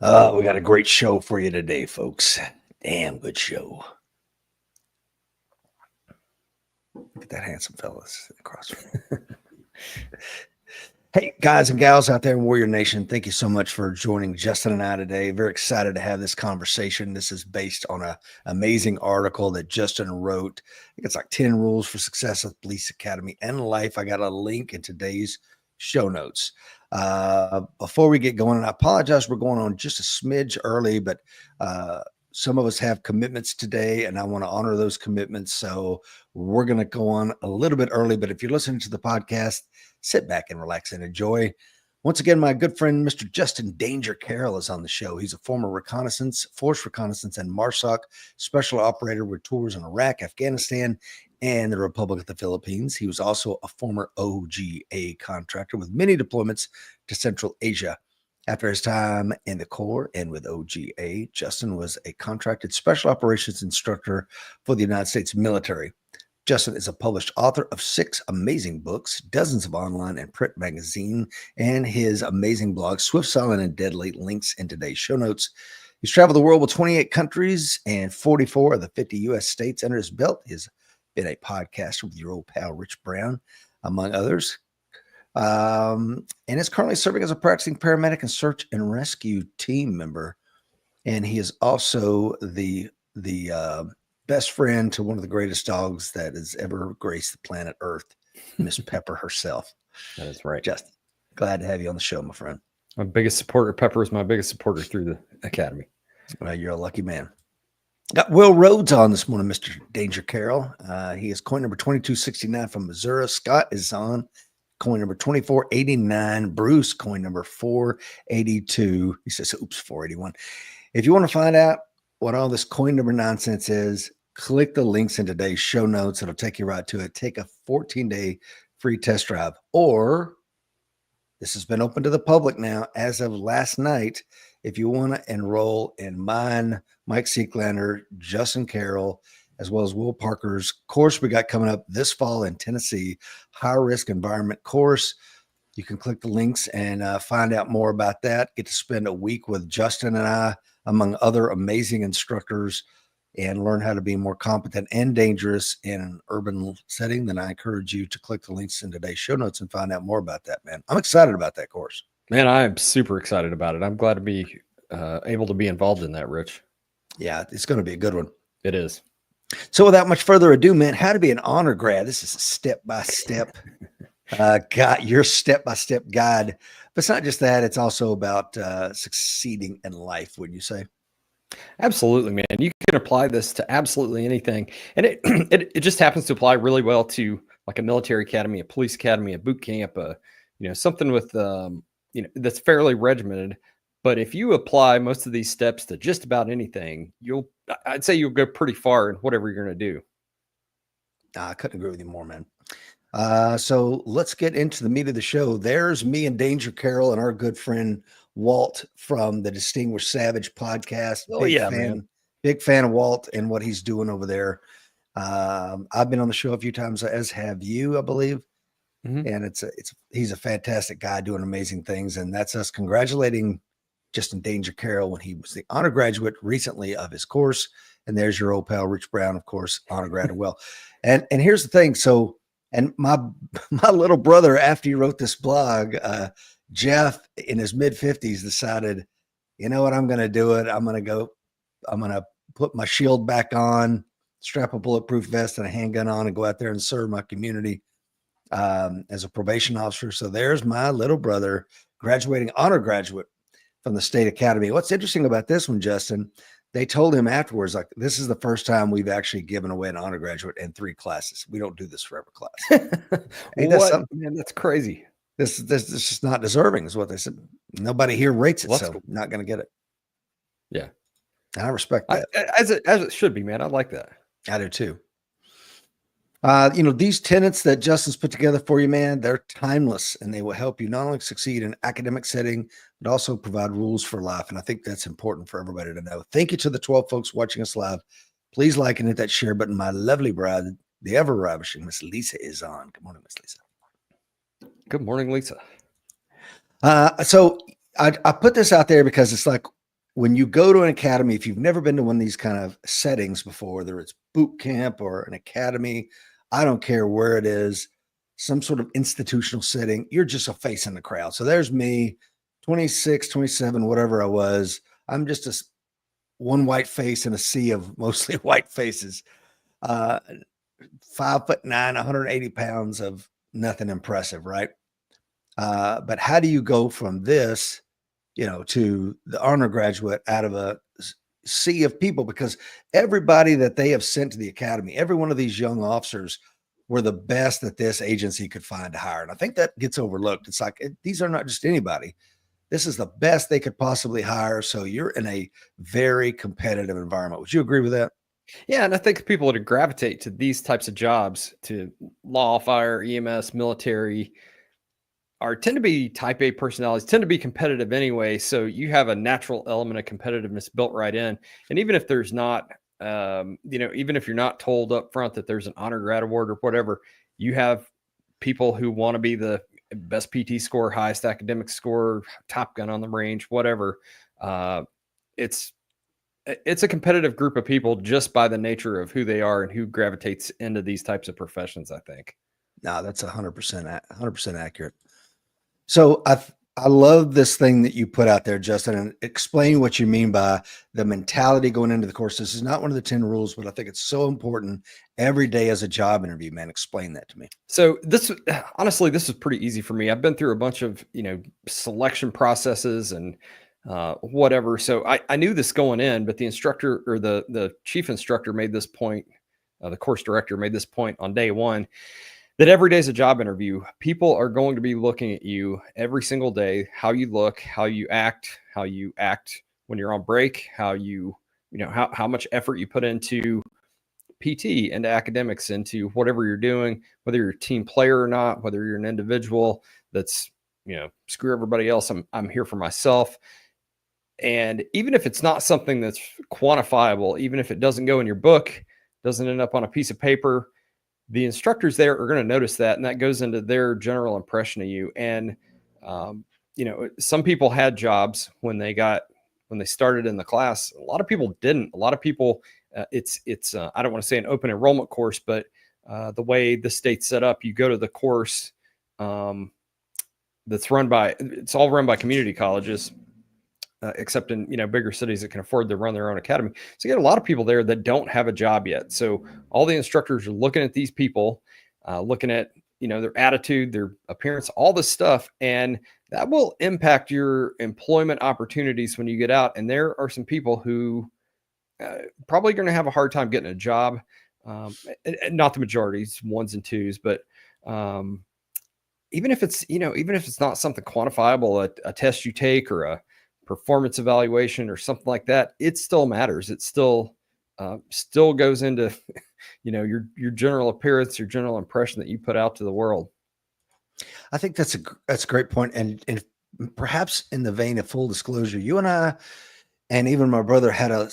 We got a great show for you today, folks. Damn good show. Look at that handsome fella across from me. Hey, guys and gals out there in Warrior Nation, thank you so much for joining Justin and I today. Very excited to have this conversation. This is based on an amazing article that Justin wrote. I think it's like 10 Rules for Success at Police Academy and Life. I got a link in today's show notes. Before we get going, and I apologize, we're going on just a smidge early, but some of us have commitments today, and I want to honor those commitments. So we're going to go on a little bit early, but if you're listening to the podcast, sit back and relax and enjoy. Once again, my good friend, Mr. Justin Danger Carroll is on the show. He's a former Reconnaissance, Force Reconnaissance, and MARSOC special operator with tours in Iraq, Afghanistan, and the Republic of the Philippines. He was also a former OGA contractor with many deployments to Central Asia. After his time in the Corps and with OGA, Justin was a contracted special operations instructor for the United States military. Justin is a published author of 6 amazing books, dozens of online and print magazine, and his amazing blog, Swift, Silent, and Deadly, links in today's show notes. He's traveled the world with 28 countries and 44 of the 50 U.S. states under his belt. He's been a podcaster with your old pal, Rich Brown, among others. And is currently serving as a practicing paramedic and search and rescue team member. And he is also the best friend to one of the greatest dogs that has ever graced the planet Earth, Miss Pepper herself. That is right. Justin, glad to have you on the show, my friend. My biggest supporter, Pepper, is my biggest supporter through the academy. Well, you're a lucky man. Got Will Rhodes on this morning, Mr. Danger Carroll. He is coin number 2269 from Missouri. Scott is on coin number 2489. Bruce, coin number 482. He says, oops, 481. If you want to find out what all this coin number nonsense is, click the links in today's show notes. It'll take you right to it. Take a 14-day free test drive. Or this has been open to the public now as of last night. If you want to enroll in mine, Mike Seeklander, Justin Carroll, as well as Will Parker's course we got coming up this fall in Tennessee, high risk environment course. You can click the links and find out more about that. Get to spend a week with Justin and I, among other amazing instructors, and learn how to be more competent and dangerous in an urban setting. Then I encourage you to click the links in today's show notes and find out more about that, man. I'm excited about that course. Man, I'm super excited about it. I'm glad to be able to be involved in that, Rich. Yeah, it's going to be a good one. It is. So without much further ado, man, how to be an honor grad. This is a step-by-step your step-by-step guide. But it's not just that. It's also about succeeding in life, wouldn't you say? Absolutely, man. You can apply this to absolutely anything. And it just happens to apply really well to like a military academy, a police academy, a boot camp, something with, that's fairly regimented. But if you apply most of these steps to just about anything, I'd say you'll go pretty far in whatever you're going to do. I couldn't agree with you more, man. So let's get into the meat of the show. There's me and Danger Carroll and our good friend Walt from the Distinguished Savage podcast. Man. Big fan of Walt and what he's doing over there. I've been on the show a few times, as have you, I believe. Mm-hmm. And he's a fantastic guy doing amazing things. And that's us congratulating Justin Danger Carroll when he was the honor graduate recently of his course. And there's your old pal, Rich Brown, of course, honor grad as well. And here's the thing. So, and my little brother, after he wrote this blog, Jeff in his mid-50s decided, you know what, I'm going to do it. I'm going to put my shield back on, strap a bulletproof vest and a handgun on and go out there and serve my community as a probation officer. So there's my little brother graduating honor graduate from the State Academy. What's interesting about this one, Justin, they told him afterwards, like, this is the first time we've actually given away an honor graduate in 3 classes. We don't do this for every class. What? Man, that's crazy. This is just not deserving, is what they said. Nobody here rates it, so not going to get it. Yeah. And I respect that. As it should be, man. I like that. I do too. These tenets that Justin's put together for you, man, they're timeless, and they will help you not only succeed in an academic setting, but also provide rules for life. And I think that's important for everybody to know. Thank you to the 12 folks watching us live. Please like and hit that share button. My lovely bride, the ever ravishing Miss Lisa, is on. Good morning, Miss Lisa. Good morning, Lisa. So I put this out there because it's like when you go to an academy, if you've never been to one of these kind of settings before, whether it's boot camp or an academy, I don't care where it is, some sort of institutional setting, you're just a face in the crowd. So there's me, 26, 27, whatever I was. I'm just one white face in a sea of mostly white faces. 5'9", 180 pounds of nothing impressive, right? But how do you go from this, to the honor graduate out of a sea of people? Because everybody that they have sent to the academy, every one of these young officers were the best that this agency could find to hire. And I think that gets overlooked. It's like, these are not just anybody. This is the best they could possibly hire. So you're in a very competitive environment. Would you agree with that? Yeah, and I think people that gravitate to these types of jobs, to law, fire, EMS, military, tend to be type A personalities, tend to be competitive anyway. So you have a natural element of competitiveness built right in. And even if there's not, even if you're not told up front that there's an honor grad award or whatever, you have people who want to be the best PT score, highest academic score, top gun on the range, whatever. It's a competitive group of people just by the nature of who they are and who gravitates into these types of professions, I think. No, that's 100% accurate. So I love this thing that you put out there, Justin, and explain what you mean by the mentality going into the course. This is not one of the 10 rules, but I think it's so important every day as a job interview, man. Explain that to me. So honestly, this is pretty easy for me. I've been through a bunch of, selection processes and whatever. So I knew this going in, but the instructor, or the chief instructor, made this point. The course director made this point on day one, that every day is a job interview. People are going to be looking at you every single day, how you look, how you act when you're on break, how much effort you put into PT, into academics, into whatever you're doing, whether you're a team player or not, whether you're an individual that's, screw everybody else. I'm here for myself. And even if it's not something that's quantifiable, even if it doesn't go in your book, doesn't end up on a piece of paper, the instructors there are going to notice that, and that goes into their general impression of you. And some people had jobs when they started in the class. A lot of people didn't. A lot of people, it's I don't want to say an open enrollment course, but the way the state's set up, you go to the course it's all run by community colleges. Except in bigger cities that can afford to run their own academy. So you get a lot of people there that don't have a job yet. So all the instructors are looking at these people, looking at their attitude, their appearance, all this stuff, and that will impact your employment opportunities when you get out. And there are some people who probably going to have a hard time getting a job. Not the majority, it's ones and twos, but even if it's not something quantifiable, a test you take or a performance evaluation or something like that, it still matters. It still goes into your general appearance, your general impression that you put out to the world. I think that's a great point. And perhaps in the vein of full disclosure, you and I, and even my brother, had a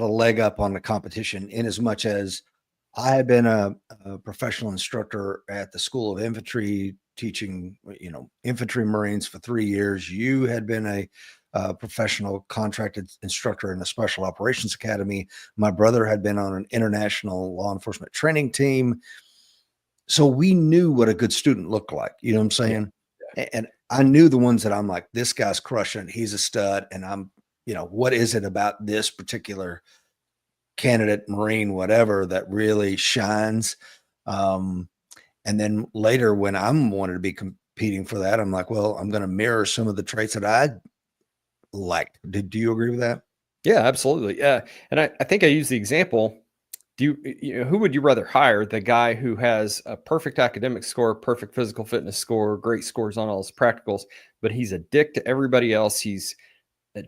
leg up on the competition, in as much as I had been a professional instructor at the School of Infantry, teaching infantry Marines for 3 years. You had been a professional contracted instructor in a special operations academy. My brother had been on an international law enforcement training team. So we knew what a good student looked like. You know what I'm saying? Yeah. And I knew the ones that I'm like, this guy's crushing, he's a stud. And I'm, what is it about this particular candidate, Marine, whatever, that really shines? And then later, when I'm wanted to be competing for that, I'm like, well, I'm going to mirror some of the traits that I liked. Do you agree with that? Yeah, absolutely. Yeah. And I think I use the example. Who would you rather hire? The guy who has a perfect academic score, perfect physical fitness score, great scores on all his practicals, but he's a dick to everybody else. He's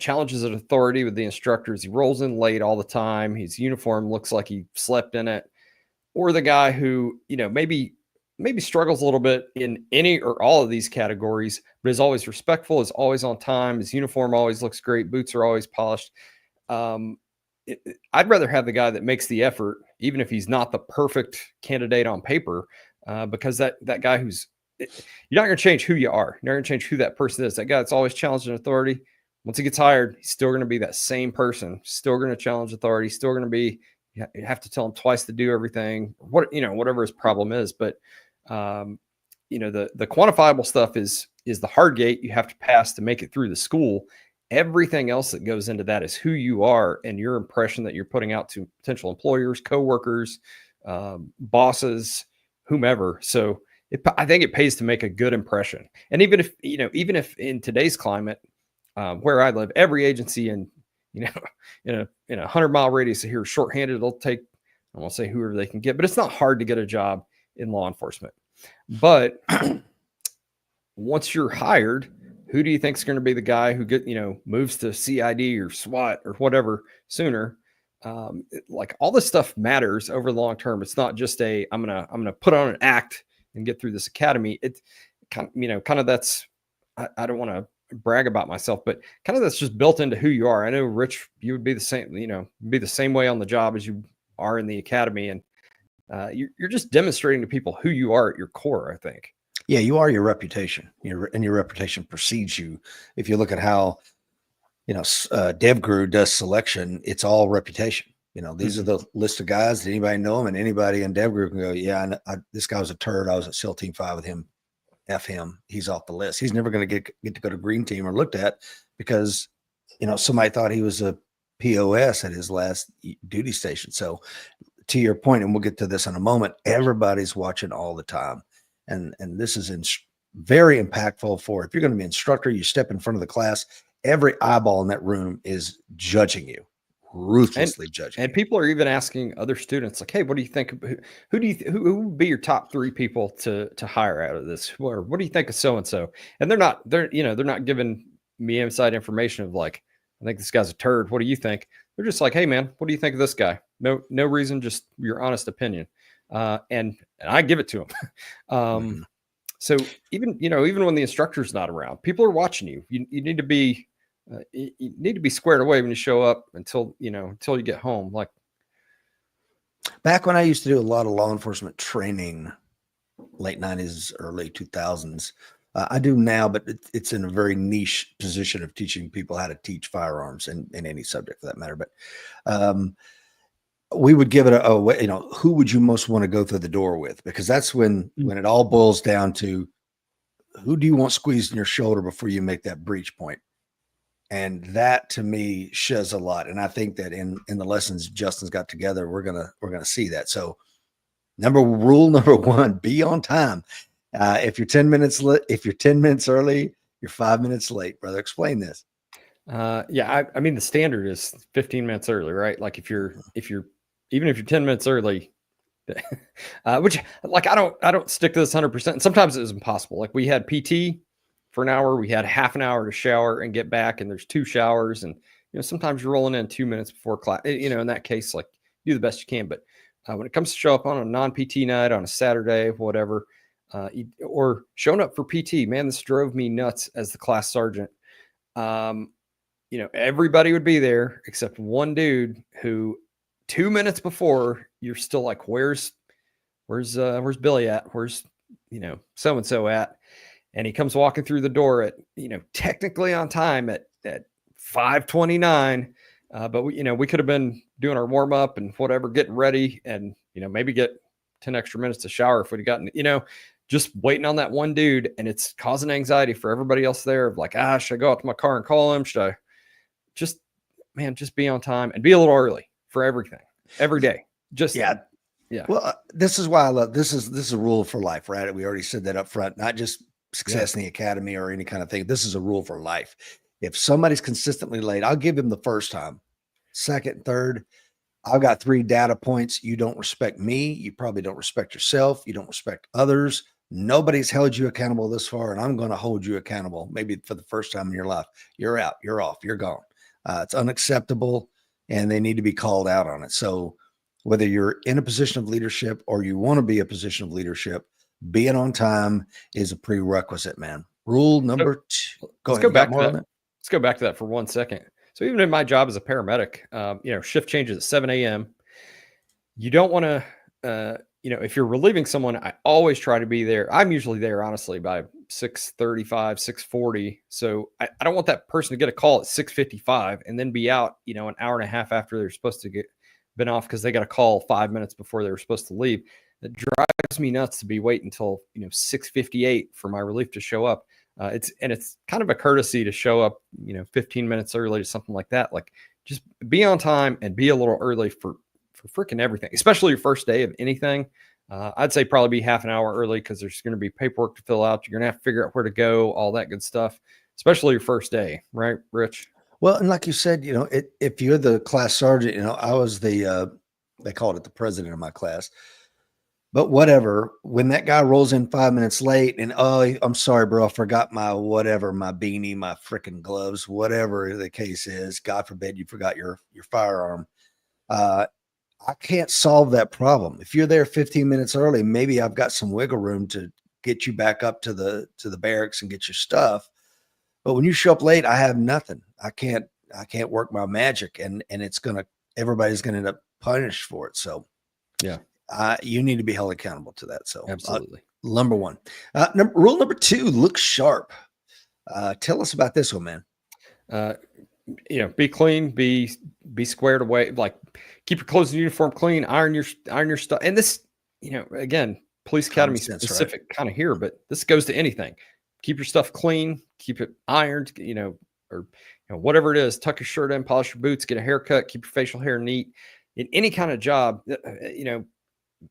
challenges an authority with the instructors. He rolls in late all the time. His uniform looks like he slept in it. Or the guy who, maybe struggles a little bit in any or all of these categories, but is always respectful, is always on time. His uniform always looks great. Boots are always polished. I'd rather have the guy that makes the effort, even if he's not the perfect candidate on paper, because that guy you're not going to change who you are. You're not going to change who that person is. That guy that's always challenging authority. once he gets hired, he's still going to be that same person, still going to challenge authority, still going to be, you have to tell him twice to do everything, whatever his problem is. But, the quantifiable stuff is the hard gate you have to pass to make it through the school. Everything else that goes into that is who you are and your impression that you're putting out to potential employers, coworkers, bosses, whomever. So I think it pays to make a good impression. And even if in today's climate, where I live, every agency in a 100-mile radius of here is shorthanded. They'll take, I won't say whoever they can get, but it's not hard to get a job in law enforcement. But once you're hired, who do you think is going to be the guy who moves to CID or SWAT or whatever sooner? Like all this stuff matters over the long term. It's not just I'm gonna put on an act and get through this academy. It kind of that's, I don't want to brag about myself, but kind of that's just built into who you are. I know, Rich, you would be the same, be the same way on the job as you are in the academy. And you're just demonstrating to people who you are at your core, I think. Yeah, you are your reputation. Your reputation precedes you. If you look at how, DevGuru does selection, it's all reputation. These are the list of guys that anybody know them, and anybody in DevGuru can go, yeah, this guy was a turd. I was at SEAL Team 5 with him. F him. He's off the list. He's never going to get to go to green team or looked at because, somebody thought he was a POS at his last duty station. So to your point, and we'll get to this in a moment, everybody's watching all the time. And this is very impactful for, if you're going to be an instructor, you step in front of the class, every eyeball in that room is judging you, ruthlessly judging. And people are even asking other students, like, hey, what do you think? Who would be your top 3 people to hire out of this? Or what do you think of so-and-so? And they're not giving me inside information of like, I think this guy's a turd. What do you think? They're just like, hey man, what do you think of this guy? No reason, just your honest opinion. And I give it to them. So even when the instructor's not around, people are watching you. You need to be squared away when you show up until you get home. Like back when I used to do a lot of law enforcement training, late 90s, early 2000s, I do now, but it's in a very niche position of teaching people how to teach firearms in any subject for that matter. But, we would give it who would you most want to go through the door with? Because that's when it all boils down to who do you want squeezed in your shoulder before you make that breach point? And that to me shows a lot. And I think that in the lessons Justin's got together, we're going to see that. So rule number 1, be on time. If you're 10 minutes early, you're 5 minutes late, brother. Explain this. Yeah. I mean, the standard is 15 minutes early, right? Like even if you're 10 minutes early, which like, I don't stick to this 100%. And sometimes it was impossible. Like we had PT for an hour, we had half an hour to shower and get back. And there's 2 showers. And, sometimes you're rolling in 2 minutes before class, in that case, like do the best you can. But when it comes to show up on a non-PT night, on a Saturday, whatever, or showing up for PT, man, this drove me nuts as the class sergeant. Everybody would be there except one dude who 2 minutes before you're still like, where's Billy at? Where's, so-and-so at? And he comes walking through the door at, technically on time at 5:29. But we could have been doing our warm up and whatever, getting ready and, maybe get 10 extra minutes to shower if we'd gotten, just waiting on that one dude. And it's causing anxiety for everybody else there of like, should I go out to my car and call him? Should I just be on time and be a little early for everything, every day. Yeah. Well, this is why I love, this is a rule for life, right? We already said that up front, not just success in the academy or any kind of thing. This is a rule for life. If somebody's consistently late, I'll give them the first time, second, third. I've got 3 data points. You don't respect me. You probably don't respect yourself. You don't respect others. Nobody's held you accountable this far, and I'm going to hold you accountable maybe for the first time in your life. You're out. You're off. You're gone. It's unacceptable, and they need to be called out on it. So whether you're in a position of leadership or you want to be a position of leadership, being on time is a prerequisite, man. Rule number 2. Let's go back to that for 1 second. So even in my job as a paramedic, shift changes at 7 a.m. You don't want to, if you're relieving someone, I always try to be there. I'm usually there, honestly, by 6:35, 6:40. So I don't want that person to get a call at 6:55 and then be out, an hour and a half after they're supposed to been off because they got a call 5 minutes before they were supposed to leave. It drives me nuts to be waiting until 6:58 for my relief to show up. It's kind of a courtesy to show up 15 minutes early to something like that. Like, just be on time and be a little early for freaking everything, especially your first day of anything. I'd say probably be half an hour early because there's going to be paperwork to fill out. You're going to have to figure out where to go, all that good stuff, especially your first day, right, Rich? Well, and like you said, if you're the class sergeant, I was they called it the president of my class. But whatever, when that guy rolls in 5 minutes late and, oh, I'm sorry, bro, I forgot my whatever, my beanie, my freaking gloves, whatever the case is, God forbid you forgot your firearm. I can't solve that problem. If you're there 15 minutes early, maybe I've got some wiggle room to get you back up to the barracks and get your stuff. But when you show up late, I have nothing. I can't work my magic, and everybody's gonna end up punished for it. So yeah. You need to be held accountable to that. So absolutely. Number one. Rule number 2, look sharp. Tell us about this one, man. Be clean, be squared away, like keep your clothes and uniform clean, iron your stuff. And this, again, police academy specific, right? Kind of here, but this goes to anything. Keep your stuff clean, keep it ironed, or whatever it is, tuck your shirt in, polish your boots, get a haircut, keep your facial hair neat. In any kind of job,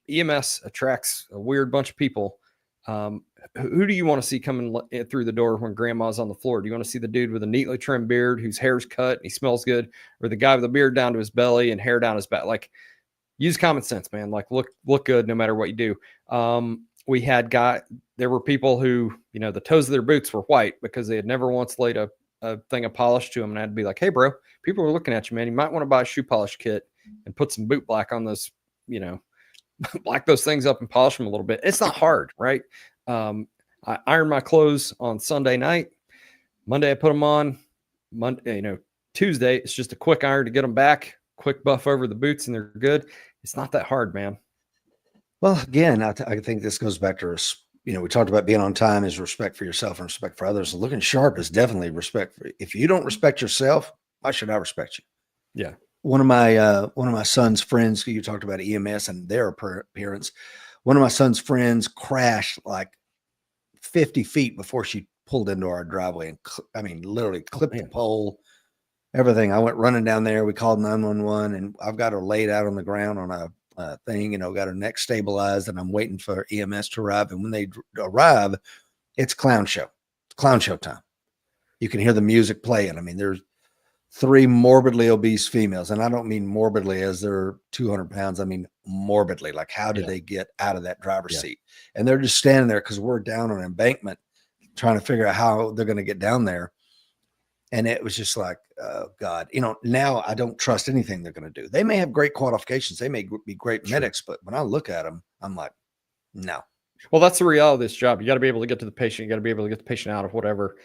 EMS attracts a weird bunch of people. Who do you want to see coming through the door when grandma's on the floor? Do you want to see the dude with a neatly trimmed beard whose hair's cut and he smells good, or the guy with a beard down to his belly and hair down his back? Like, use common sense, man. Like, look good no matter what you do. There were people who, the toes of their boots were white because they had never once laid a thing of polish to them. And I'd be like, hey, bro, people are looking at you, man. You might want to buy a shoe polish kit and put some boot black on those, black those things up and polish them a little bit. It's not hard, right? I iron my clothes on Sunday night. Monday, I put them on. Tuesday, it's just a quick iron to get them back, quick buff over the boots, and they're good. It's not that hard, man. Well, again, I think this goes back to, we talked about being on time is respect for yourself and respect for others. Looking sharp is definitely respect. If you don't respect yourself, why should I respect you? Yeah. One of my son's friends, you talked about EMS and their appearance. One of my son's friends crashed like 50 feet before she pulled into our driveway, and literally clipped the pole, everything. I went running down there. We called 911, and I've got her laid out on the ground on a thing, got her neck stabilized, and I'm waiting for EMS to arrive. And when they arrive, it's clown show time. You can hear the music playing. There's 3 morbidly obese females. And I don't mean morbidly as they're 200 pounds. I mean, morbidly, like how did they get out of that driver's seat? And they're just standing there because we're down on an embankment trying to figure out how they're going to get down there. And it was just like, oh God, now I don't trust anything they're going to do. They may have great qualifications. They may be great medics, but when I look at them, I'm like, no. Well, that's the reality of this job. You got to be able to get to the patient. You got to be able to get the patient out of whatever.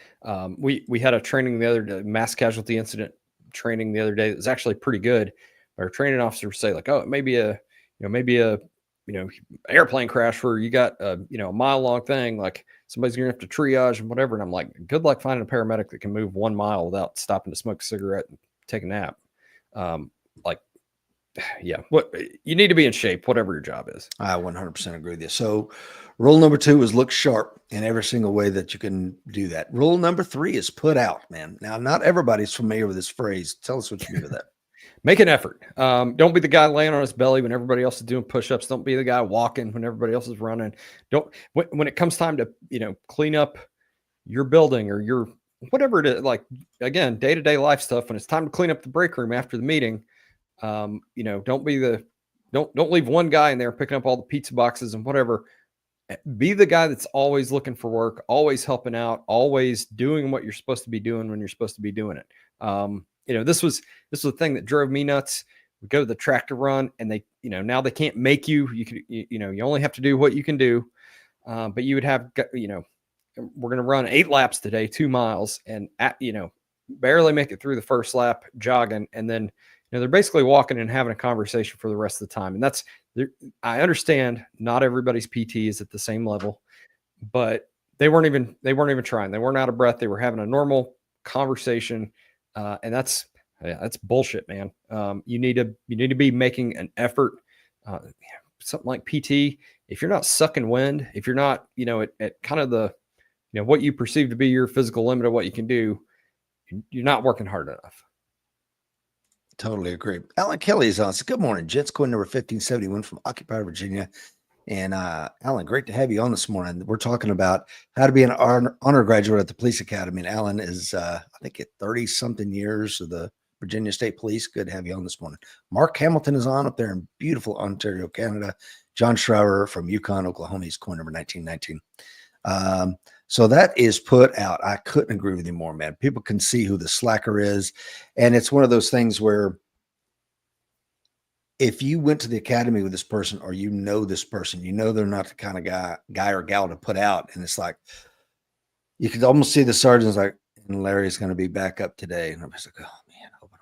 We had a training the other day, mass casualty incident training the other day that was actually pretty good. Our training officer would say like, oh, it may be a airplane crash where you got a mile long thing, like somebody's gonna have to triage and whatever. And I'm like, good luck finding a paramedic that can move 1 mile without stopping to smoke a cigarette and take a nap. What you need to be in shape, whatever your job is. I 100% agree with you. So rule number 2 is look sharp in every single way that you can do that. Rule number 3 is put out, man. Now, not everybody's familiar with this phrase. Tell us what you mean with that. Make an effort. Don't be the guy laying on his belly when everybody else is doing push-ups. Don't be the guy walking when everybody else is running. When it comes time to, clean up your building or your, whatever it is, like, again, day-to-day life stuff. When it's time to clean up the break room after the meeting, don't leave one guy in there picking up all the pizza boxes and whatever. Be the guy that's always looking for work, always helping out, always doing what you're supposed to be doing when you're supposed to be doing it. This was the thing that drove me nuts. We go to the tractor run and they, now they can't make you only have to do what you can do. But you would have, we're going to run 8 laps today, 2 miles, and barely make it through the first lap jogging. And then, they're basically walking and having a conversation for the rest of the time. And I understand not everybody's PT is at the same level, but They weren't even trying. They weren't out of breath. They were having a normal conversation. And that's bullshit, man. You need to be making an effort. Something like PT, if you're not sucking wind, if you're not, at kind of the, what you perceive to be your physical limit of what you can do, you're not working hard enough. Totally agree. Alan Kelly is on. So good morning, gents. Coin number 1571 from Occupied Virginia. And Alan, great to have you on this morning. We're talking about how to be an honor graduate at the Police Academy. And Alan is, I think, at 30-something years of the Virginia State Police. Good to have you on this morning. Mark Hamilton is on up there in beautiful Ontario, Canada. John Schreiber from Yukon, Oklahoma. He's coin number 1919. So that is put out. I couldn't agree with you more, man. People can see who the slacker is. And it's one of those things where if you went to the academy with this person, or this person, they're not the kind of guy or gal to put out. And it's like, you could almost see the sergeant's like, and Larry's going to be back up today. And I was like, oh man, I hope I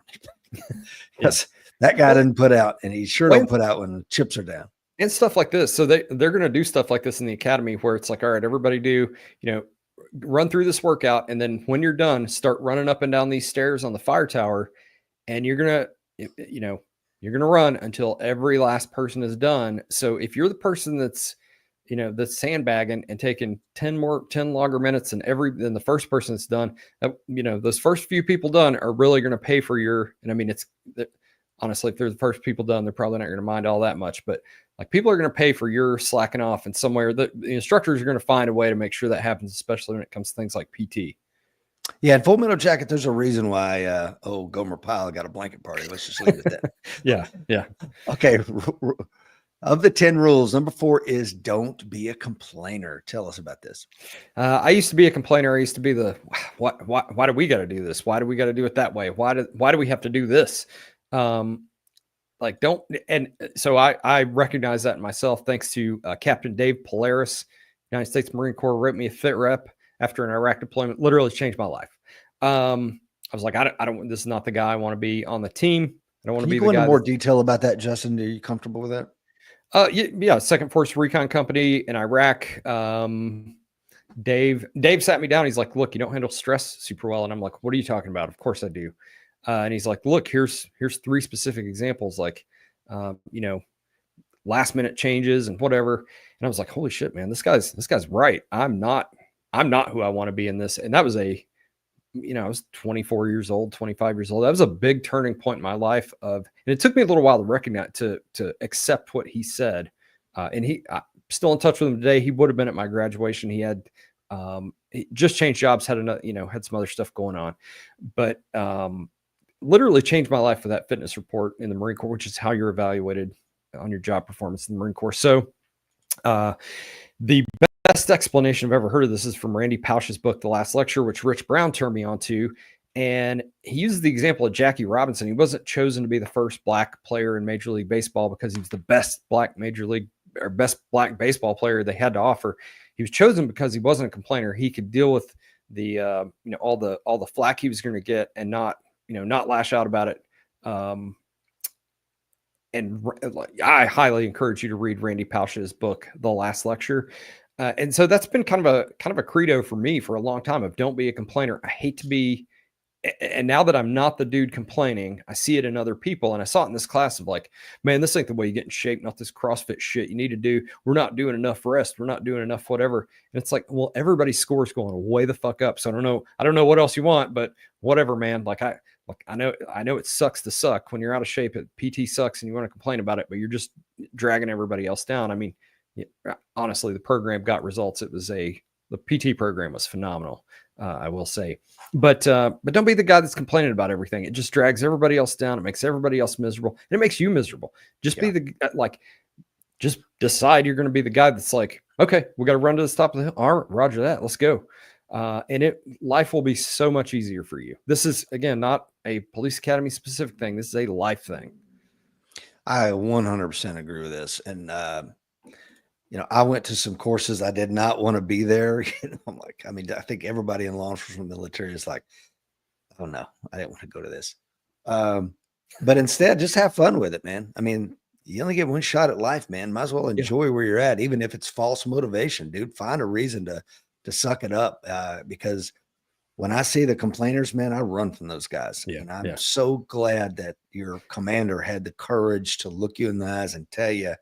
don't because that guy didn't put out, and he sure don't put out when the chips are down. And stuff like this. So they're going to do stuff like this in the academy where it's like, all right, everybody do, run through this workout. And then when you're done, start running up and down these stairs on the fire tower. And you're going to run until every last person is done. So if you're the person that's sandbagging and taking 10 longer minutes than the first person that's done, those first few people done are really going to pay for honestly, if they're the first people done, they're probably not going to mind all that much, but like people are going to pay for your slacking off, and somewhere the instructors are going to find a way to make sure that happens, especially when it comes to things like PT. Yeah, in Full Metal Jacket, there's a reason why Gomer Pyle got a blanket party. Let's just leave it at that. Yeah. Okay. Of the 10 rules, number 4 is don't be a complainer. Tell us about this. I used to be a complainer. I used to be why do we got to do this? Why do we got to do it that way? Why do we have to do this? And so I recognize that in myself, thanks to Captain Dave Polaris, United States Marine Corps, wrote me a fit rep after an Iraq deployment. Literally changed my life. I was like, this is not the guy I want to be on the team. I don't want to be the guy. Can you go into more detail about that, Justin? Are you comfortable with that? Yeah. Second Force Recon Company in Iraq. Dave sat me down. He's like, look, you don't handle stress super well. And I'm like, what are you talking about? Of course I do. And he's like, look, here's 3 specific examples, like, last minute changes and whatever. And I was like, holy shit, man, this guy's right. I'm not who I want to be in this. And that was I was 24 years old, 25 years old. That was a big turning point in my life and it took me a little while to recognize, to accept what he said. And I'm still in touch with him today. He would have been at my graduation. He had, he just changed jobs, had some other stuff going on, but, literally changed my life with that fitness report in the Marine Corps, which is how you're evaluated on your job performance in the Marine Corps. So the best explanation I've ever heard of this is from Randy Pausch's book, The Last Lecture, which Rich Brown turned me on to. And he uses the example of Jackie Robinson. He wasn't chosen to be the first Black player in Major League Baseball because he was the best Black Black baseball player they had to offer. He was chosen because he wasn't a complainer. He could deal with the all the flack he was going to get and not lash out about it. And I highly encourage you to read Randy Pausch's book, The Last Lecture. And so that's been kind of a credo for me for a long time of don't be a complainer. I hate to be, and now that I'm not the dude complaining, I see it in other people. And I saw it in this class of like, man, this ain't the way you get in shape, not this CrossFit shit you need to do. We're not doing enough rest. We're not doing enough, whatever. And it's like, well, everybody's score's going way the fuck up. So I don't know what else you want, but whatever, man. I know it sucks to suck when you're out of shape. PT sucks and you want to complain about it, but you're just dragging everybody else down. I mean, honestly, the program got results. The PT program was phenomenal. I will say, but don't be the guy that's complaining about everything. It just drags everybody else down. It makes everybody else miserable, and it makes you miserable. Just be just decide you're going to be the guy that's like, okay, we got to run to the top of the hill. All right, roger that. Let's go. And life will be so much easier for you. This is, again, not a police academy specific thing. This is a life thing. I 100% agree with this. And, I went to some courses. I did not want to be there. I'm like, I think everybody in law enforcement military is like, oh no, I didn't want to go to this. But instead just have fun with it, man. You only get one shot at life, man. Might as well enjoy where you're at, even if it's false motivation, dude. Find a reason to to suck it up, because when I see the complainers, man, I run from those guys. Yeah, And I'm yeah. so glad that your commander had the courage to look you in the eyes and tell you,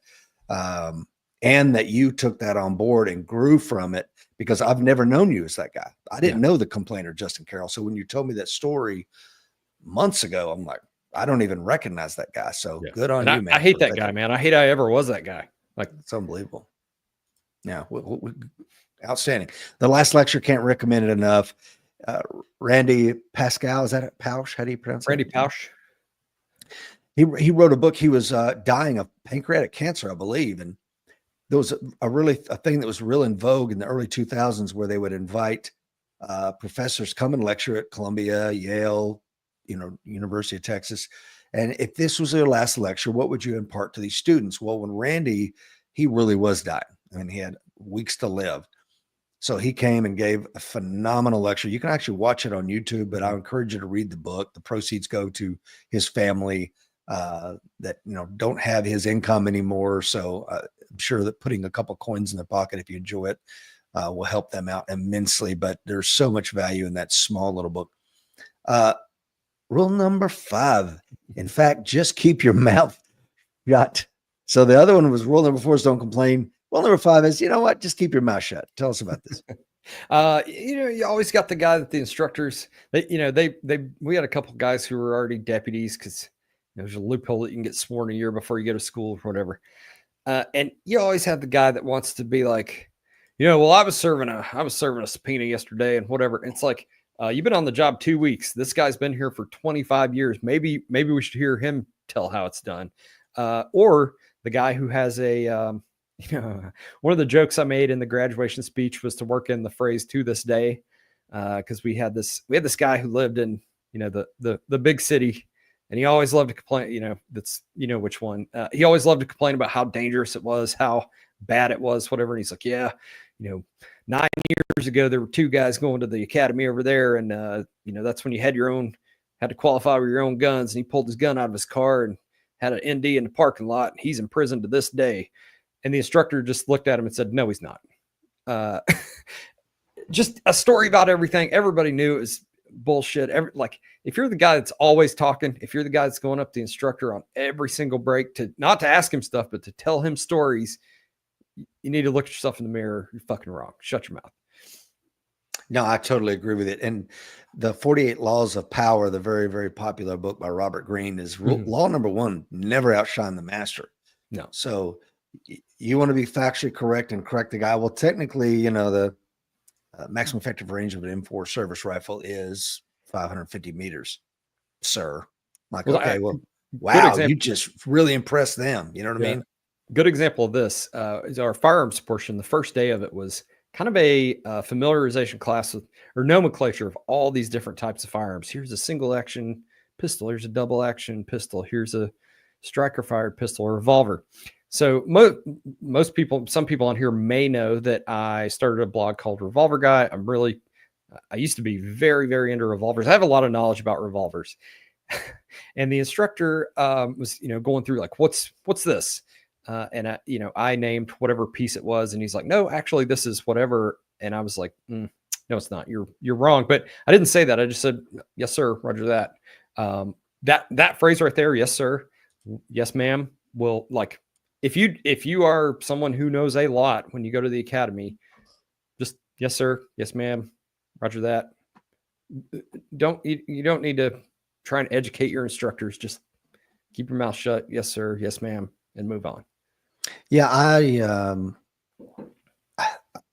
and that you took that on board and grew from it, because I've never known you as that guy. I didn't know the complainer, Justin Carroll. So when you told me that story months ago, I'm like, I don't even recognize that guy. So good on you, man. I hate that guy, man. I hate I ever was that guy. Like, it's unbelievable. Yeah. Outstanding. The last lecture, can't recommend it enough. Randy Pascal, is that it? Pausch? How do you pronounce it? Randy Pausch. He wrote a book. He was dying of pancreatic cancer, I believe. And there was a thing that was real in vogue in the early 2000s, where they would invite professors come and lecture at Columbia, Yale, University of Texas. And if this was their last lecture, what would you impart to these students? Well, when Randy, he really was dying. I mean, he had weeks to live. So he came and gave a phenomenal lecture. You can actually watch it on YouTube, but I encourage you to read the book. The proceeds go to his family that, don't have his income anymore. So I'm sure that putting a couple coins in their pocket, if you enjoy it, will help them out immensely. But there's so much value in that small little book. Rule number 5. In fact, just keep your mouth shut. So the other one was rule number 4 is don't complain. Rule number 5 is, you know what? Just keep your mouth shut. Tell us about this. You always got the guy that the instructors, we had a couple of guys who were already deputies, because there's a loophole that you can get sworn a year before you go to school or whatever. And you always have the guy that wants to be like, well, I was serving a subpoena yesterday and whatever. And it's like, you've been on the job 2 weeks. This guy's been here for 25 years. Maybe we should hear him tell how it's done. Or the guy who has one of the jokes I made in the graduation speech was to work in the phrase "to this day," because we had this guy who lived in the big city, and he always loved to complain. That's which one. He always loved to complain about how dangerous it was, how bad it was, whatever. And he's like, 9 years ago there were 2 guys going to the academy over there, and that's when you had to qualify with your own guns. And he pulled his gun out of his car and had an ND in the parking lot, and he's in prison to this day. And the instructor just looked at him and said, no, he's not. Just a story about everything. Everybody knew it was bullshit. If you're the guy that's always talking, if you're the guy that's going up to the instructor on every single break not to ask him stuff, but to tell him stories, you need to look at yourself in the mirror. You're fucking wrong. Shut your mouth. No, I totally agree with it. And the 48 Laws of Power, the very, very popular book by Robert Greene, is law number 1, never outshine the master. No. So you want to be factually correct and correct the guy. Well, technically, the maximum effective range of an M4 service rifle is 550 meters, sir. Like, wow, you just really impressed them. You know what I mean? Good example of this is our firearms portion. The first day of it was kind of a familiarization class with, or nomenclature of all these different types of firearms. Here's a single action pistol. Here's a double action pistol. Here's a striker fired pistol or revolver. So most people, some people on here may know that I started a blog called Revolver Guy. I used to be very, very into revolvers. I have a lot of knowledge about revolvers. And the instructor was, going through like, what's this? And I named whatever piece it was, and he's like, no, actually this is whatever. And I was like, no, it's not. You're wrong. But I didn't say that. I just said, yes, sir. Roger that. That phrase right there. Yes, sir. Yes, ma'am. Will, like, if you are someone who knows a lot when you go to the academy, just yes, sir. Yes, ma'am. Roger that. You don't need to try and educate your instructors. Just keep your mouth shut. Yes, sir. Yes, ma'am. And move on. Yeah.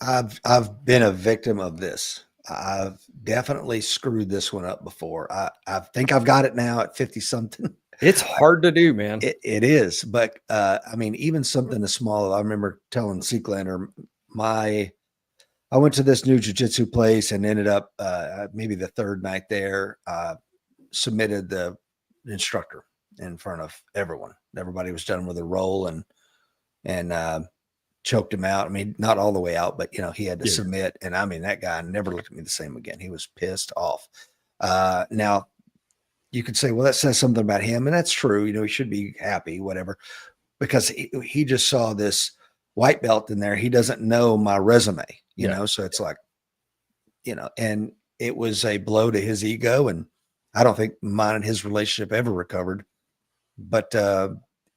I've been a victim of this. I've definitely screwed this one up before. I think I've got it now at 50 something. It's hard to do, man. It is. But I mean, even something as small, I remember telling Seeklander, I went to this new jiu-jitsu place and ended up maybe the third night there, submitted the instructor in front of everyone. Everybody was done with a roll and choked him out. I mean, not all the way out, but he had to submit. And I mean, that guy never looked at me the same again. He was pissed off. Now you could say, well, that says something about him. And that's true. He should be happy, whatever, because he just saw this white belt in there. He doesn't know my resume, so it's like, and it was a blow to his ego. And I don't think mine and his relationship ever recovered. But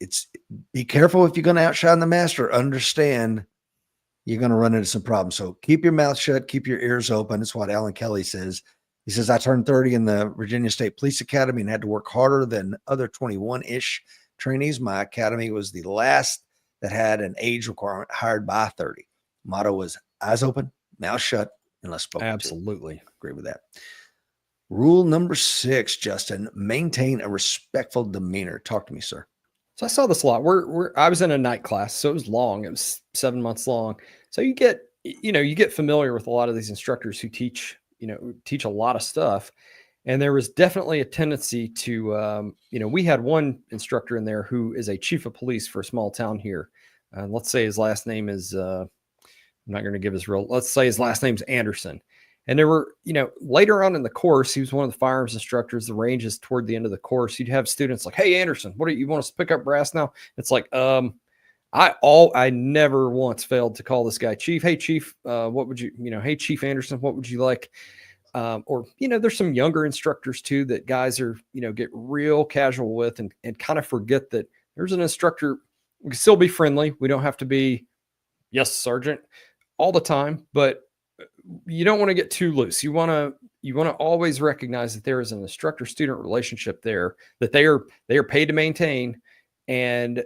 it's be careful if you're going to outshine the master. Understand you're going to run into some problems. So keep your mouth shut, keep your ears open. That's what Alan Kelly says. He says, I turned 30 in the Virginia State Police Academy and had to work harder than other 21-ish trainees. My academy was the last that had an age requirement hired by 30. Motto was eyes open, mouth shut, unless spoken to. Absolutely. Agree with that. Rule number 6, Justin, maintain a respectful demeanor. Talk to me, sir. So I saw this a lot. I was in a night class, so it was long. It was 7 months long. So you get familiar with a lot of these instructors who teach a lot of stuff. And there was definitely a tendency to, we had one instructor in there who is a chief of police for a small town here. Let's say his last name is, I'm not going to give his real, let's say his last name's Anderson. And there were, later on in the course, he was one of the firearms instructors. The range is toward the end of the course. You'd have students like, hey, Anderson, what do you want us to pick up brass now? It's like, I never once failed to call this guy chief. Hey, chief, what would you, hey, Chief Anderson, what would you like? Or, there's some younger instructors too, that guys are, get real casual with and kind of forget that there's an instructor. We can still be friendly. We don't have to be, yes, Sergeant, all the time, but you don't want to get too loose. You want to always recognize that there is an instructor-student relationship there that they are paid to maintain, and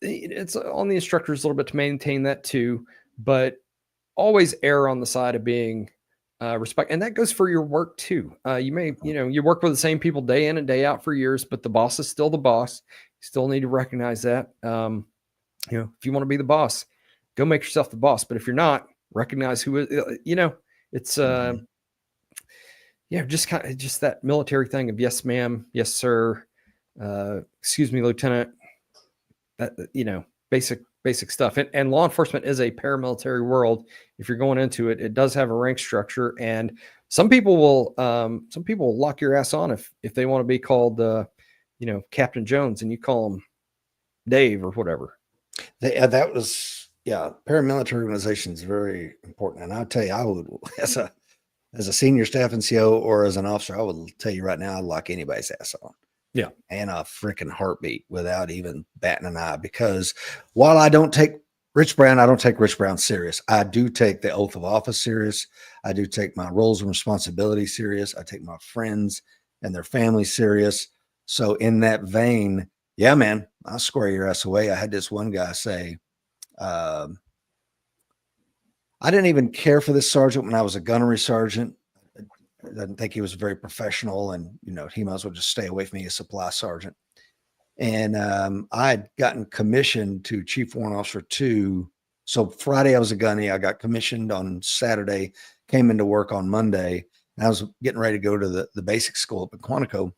it's on the instructors a little bit to maintain that too. But always err on the side of being respect, and that goes for your work too. You may you work with the same people day in and day out for years, but the boss is still the boss. You still need to recognize that. If you want to be the boss, go make yourself the boss. But if you're not, recognize who is, it's just that military thing of yes ma'am, yes sir, excuse me lieutenant, that basic stuff. And law enforcement is a paramilitary world. If you're going into it, it does have a rank structure, and some people will lock your ass on if they want to be called Captain Jones and you call him Dave or whatever. That was paramilitary organization is very important. And I'll tell you, I would, as a senior staff NCO or as an officer, I would tell you right now, I'd lock anybody's ass on. Yeah. And a freaking heartbeat without even batting an eye. Because while I don't take Rich Brown serious. I do take the oath of office serious. I do take my roles and responsibilities serious. I take my friends and their families serious. So in that vein, yeah, man, I'll square your ass away. I had this one guy say, I didn't even care for this sergeant when I was a gunnery sergeant. I didn't think he was very professional, and he might as well just stay away from me as supply sergeant. And I had gotten commissioned to Chief Warrant Officer 2. So Friday I was a gunny. I got commissioned on Saturday, came into work on Monday, and I was getting ready to go to the basic school up in Quantico.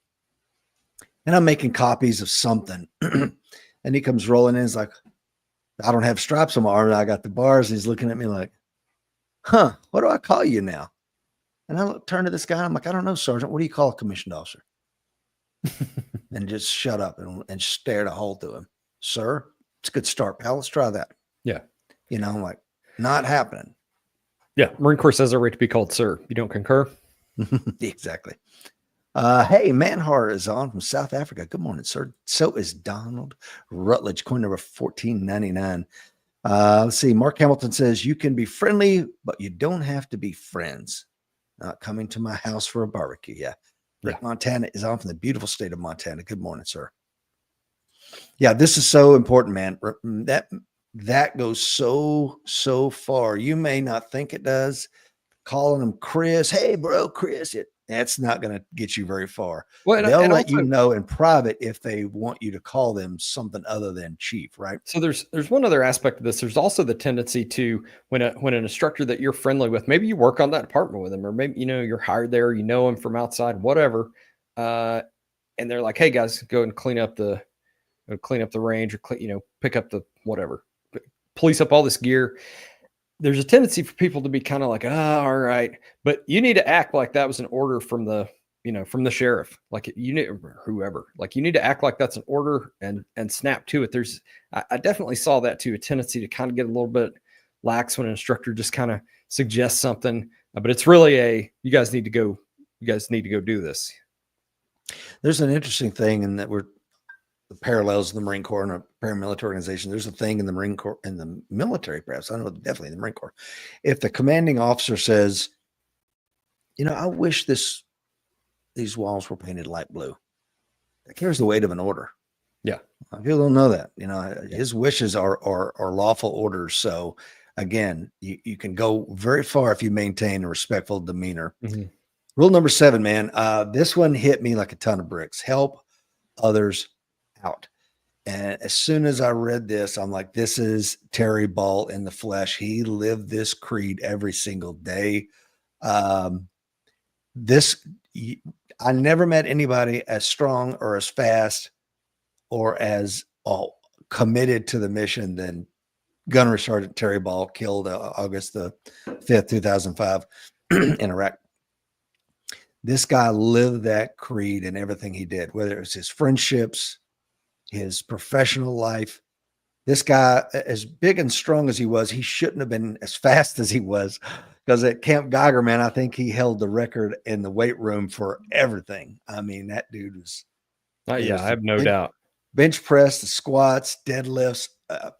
And I'm making copies of something. And he comes rolling in. He's like, I don't have stripes on my arm. I got the bars. And he's looking at me like, huh, what do I call you now? And I turn to this guy. I'm like, I don't know, Sergeant. What do you call a commissioned officer? And just shut up and stared a hole through him. Sir, it's a good start, pal. Let's try that. Yeah. I'm like, not happening. Yeah. Marine Corps says they're right to be called sir. You don't concur? Exactly. Hey, Manhar is on from South Africa. Good morning, sir. So is Donald Rutledge, coin number 1499. Let's see. Mark Hamilton says, you can be friendly, but you don't have to be friends. Not coming to my house for a barbecue. Yeah. Rick Montana is on from the beautiful state of Montana. Good morning, sir. Yeah, this is so important, man. That goes so far. You may not think it does. Calling them Chris, hey, bro, Chris, that's not going to get you very far. Well, they'll let you know in private if they want you to call them something other than chief, right? So there's one other aspect of this. There's also the tendency to when an instructor that you're friendly with, maybe you work on that department with them, or maybe you're hired there, him from outside, whatever, and they're like, hey guys, go and clean up the range, or pick up the whatever, police up all this gear. There's a tendency for people to be kind of like, all right, but you need to act like that was an order from the sheriff, like whoever, like you need to act like that's an order and snap to it. I definitely saw that too, a tendency to kind of get a little bit lax when an instructor just kind of suggests something. But it's really you guys need to go do this. There's an interesting thing in that the parallels of the Marine Corps and a paramilitary organization. There's a thing in the Marine Corps, in the military, perhaps, I don't know, definitely in the Marine Corps. If the commanding officer says, I wish these walls were painted light blue, that carries the weight of an order. Yeah. People don't know that, his wishes are lawful orders. So again, you can go very far if you maintain a respectful demeanor. Mm-hmm. Rule number 7, man. This one hit me like a ton of bricks. Help others out. And as soon as I read this, I'm like, this is Terry Ball in the flesh. He lived this creed every single day. I never met anybody as strong or as fast or as committed to the mission than Gunnery Sergeant Terry Ball, killed August the 5th, 2005 in Iraq. This guy lived that creed in everything he did, whether it was his friendships, his professional life. This guy, as big and strong as he was, he shouldn't have been as fast as he was, because at Camp Geiger, man, I think he held the record in the weight room for everything. I mean, that dude was. I have no doubt. Bench press, the squats, deadlifts,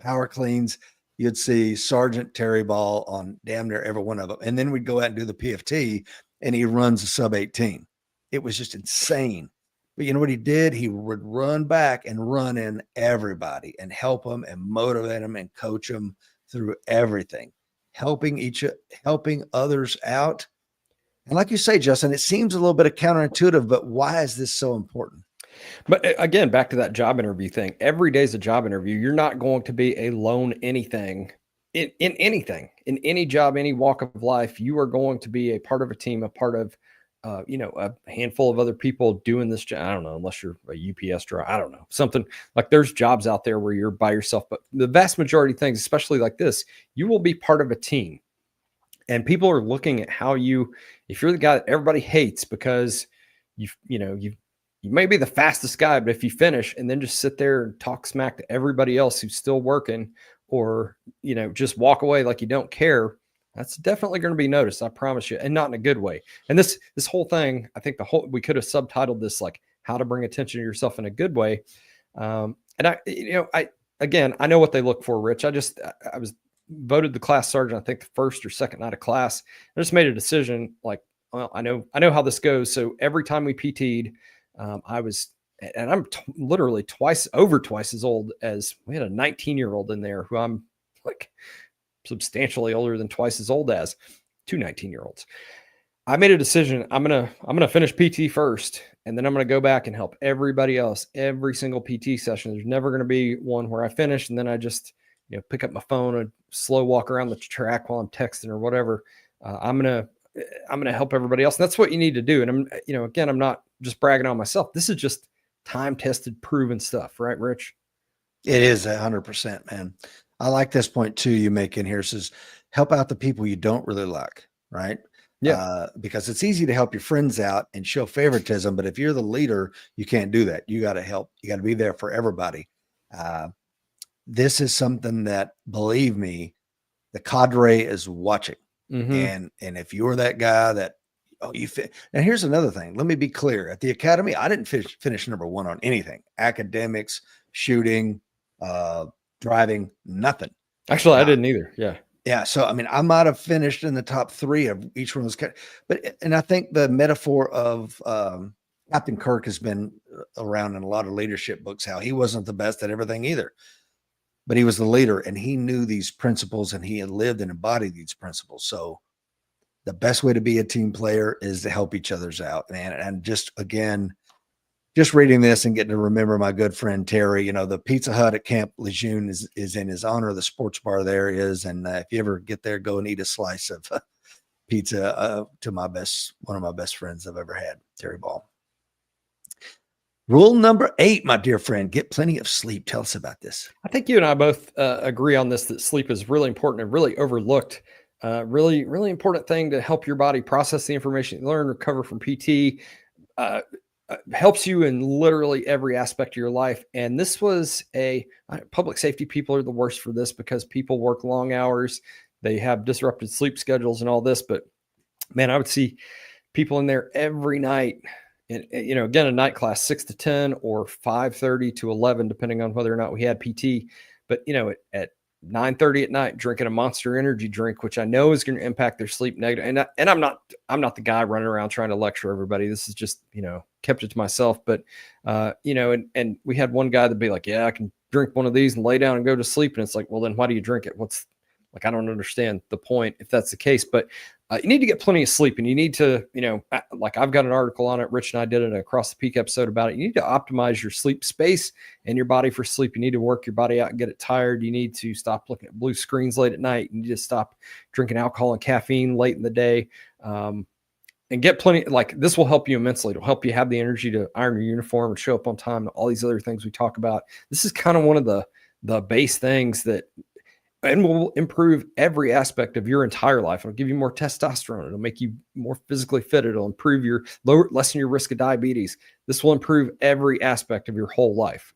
power cleans. You'd see Sergeant Terry Ball on damn near every one of them. And then we'd go out and do the PFT, and he runs a sub 18. It was just insane. But you know what he did? He would run back and run in everybody and help them and motivate them and coach them through everything, helping others out. And like you say, Justin, it seems a little bit counterintuitive, but why is this so important? But again, back to that job interview thing. Every day is a job interview. You're not going to be a lone anything in anything, in any job, any walk of life. You are going to be a part of a team, a part of, a handful of other people doing this job. I don't know, unless you're a UPS driver. I don't know, something like, there's jobs out there where you're by yourself, but the vast majority of things, especially like this, you will be part of a team. And people are looking at how if you're the guy that everybody hates because you may be the fastest guy, but if you finish and then just sit there and talk smack to everybody else who's still working, or, just walk away like you don't care, that's definitely going to be noticed. I promise you, and not in a good way. And this whole thing, I think we could have subtitled this like how to bring attention to yourself in a good way. And I know what they look for, Rich. I was voted the class sergeant, I think the first or second night of class. I just made a decision like, well, I know how this goes. So every time we PT'd, I'm literally over twice as old as, we had a 19-year-old in there who I'm like substantially older than twice as old as, 2 19-year-olds. I made a decision. I'm going to finish PT first, and then I'm going to go back and help everybody else every single PT session. There's never going to be one where I finish and then I just, pick up my phone and slow walk around the track while I'm texting or whatever. I'm going to help everybody else. And that's what you need to do. And again, I'm not just bragging on myself. This is just time-tested, proven stuff, right, Rich? It is 100%, man. I like this point too you make in here. It says, help out the people you don't really like, right? Yeah. Because it's easy to help your friends out and show favoritism, but if you're the leader, you can't do that. You got to help. You got to be there for everybody. This is something that, believe me, the cadre is watching. Mm-hmm. And if you're that guy that, and here's another thing. Let me be clear. At the academy, I didn't finish number 1 on anything. Academics, shooting, driving, nothing. Actually, I didn't either. Yeah. Yeah. So, I might have finished in the top 3 of each one of those. And I think the metaphor of Captain Kirk has been around in a lot of leadership books, how he wasn't the best at everything either, but he was the leader and he knew these principles and he had lived and embodied these principles. So the best way to be a team player is to help each other's out, man. And just reading this and getting to remember my good friend Terry, the Pizza Hut at Camp Lejeune is in his honor. The sports bar there is. And if you ever get there, go and eat a slice of pizza to one of my best friends I've ever had, Terry Ball. Rule number 8, my dear friend, get plenty of sleep. Tell us about this. I think you and I both agree on this, that sleep is really important and really overlooked. Really, really important thing to help your body process the information you learn, recover from PT, helps you in literally every aspect of your life. And this was public safety people are the worst for this because people work long hours. They have disrupted sleep schedules and all this, but man, I would see people in there every night. And, again, a night class, 6 to 10 or 5:30 to 11, depending on whether or not we had PT. But, at 9:30 at night, drinking a Monster Energy drink, which I know is going to impact their sleep negative. And I'm not the guy running around trying to lecture everybody. This is just, kept it to myself. But, and we had one guy that'd be like, yeah, I can drink one of these and lay down and go to sleep. And it's like, well, then why do you drink it? I don't understand the point if that's the case. But you need to get plenty of sleep, and you need to, like I've got an article on it. Rich and I did an Across the Peak episode about it. You need to optimize your sleep space and your body for sleep. You need to work your body out and get it tired. You need to stop looking at blue screens late at night. You need to stop drinking alcohol and caffeine late in the day. And get plenty, this will help you immensely. It'll help you have the energy to iron your uniform and show up on time and all these other things we talk about. This is kind of one of the base things that, and will improve every aspect of your entire life. It'll give you more testosterone. It'll make you more physically fit. It'll improve lessen your risk of diabetes. This will improve every aspect of your whole life.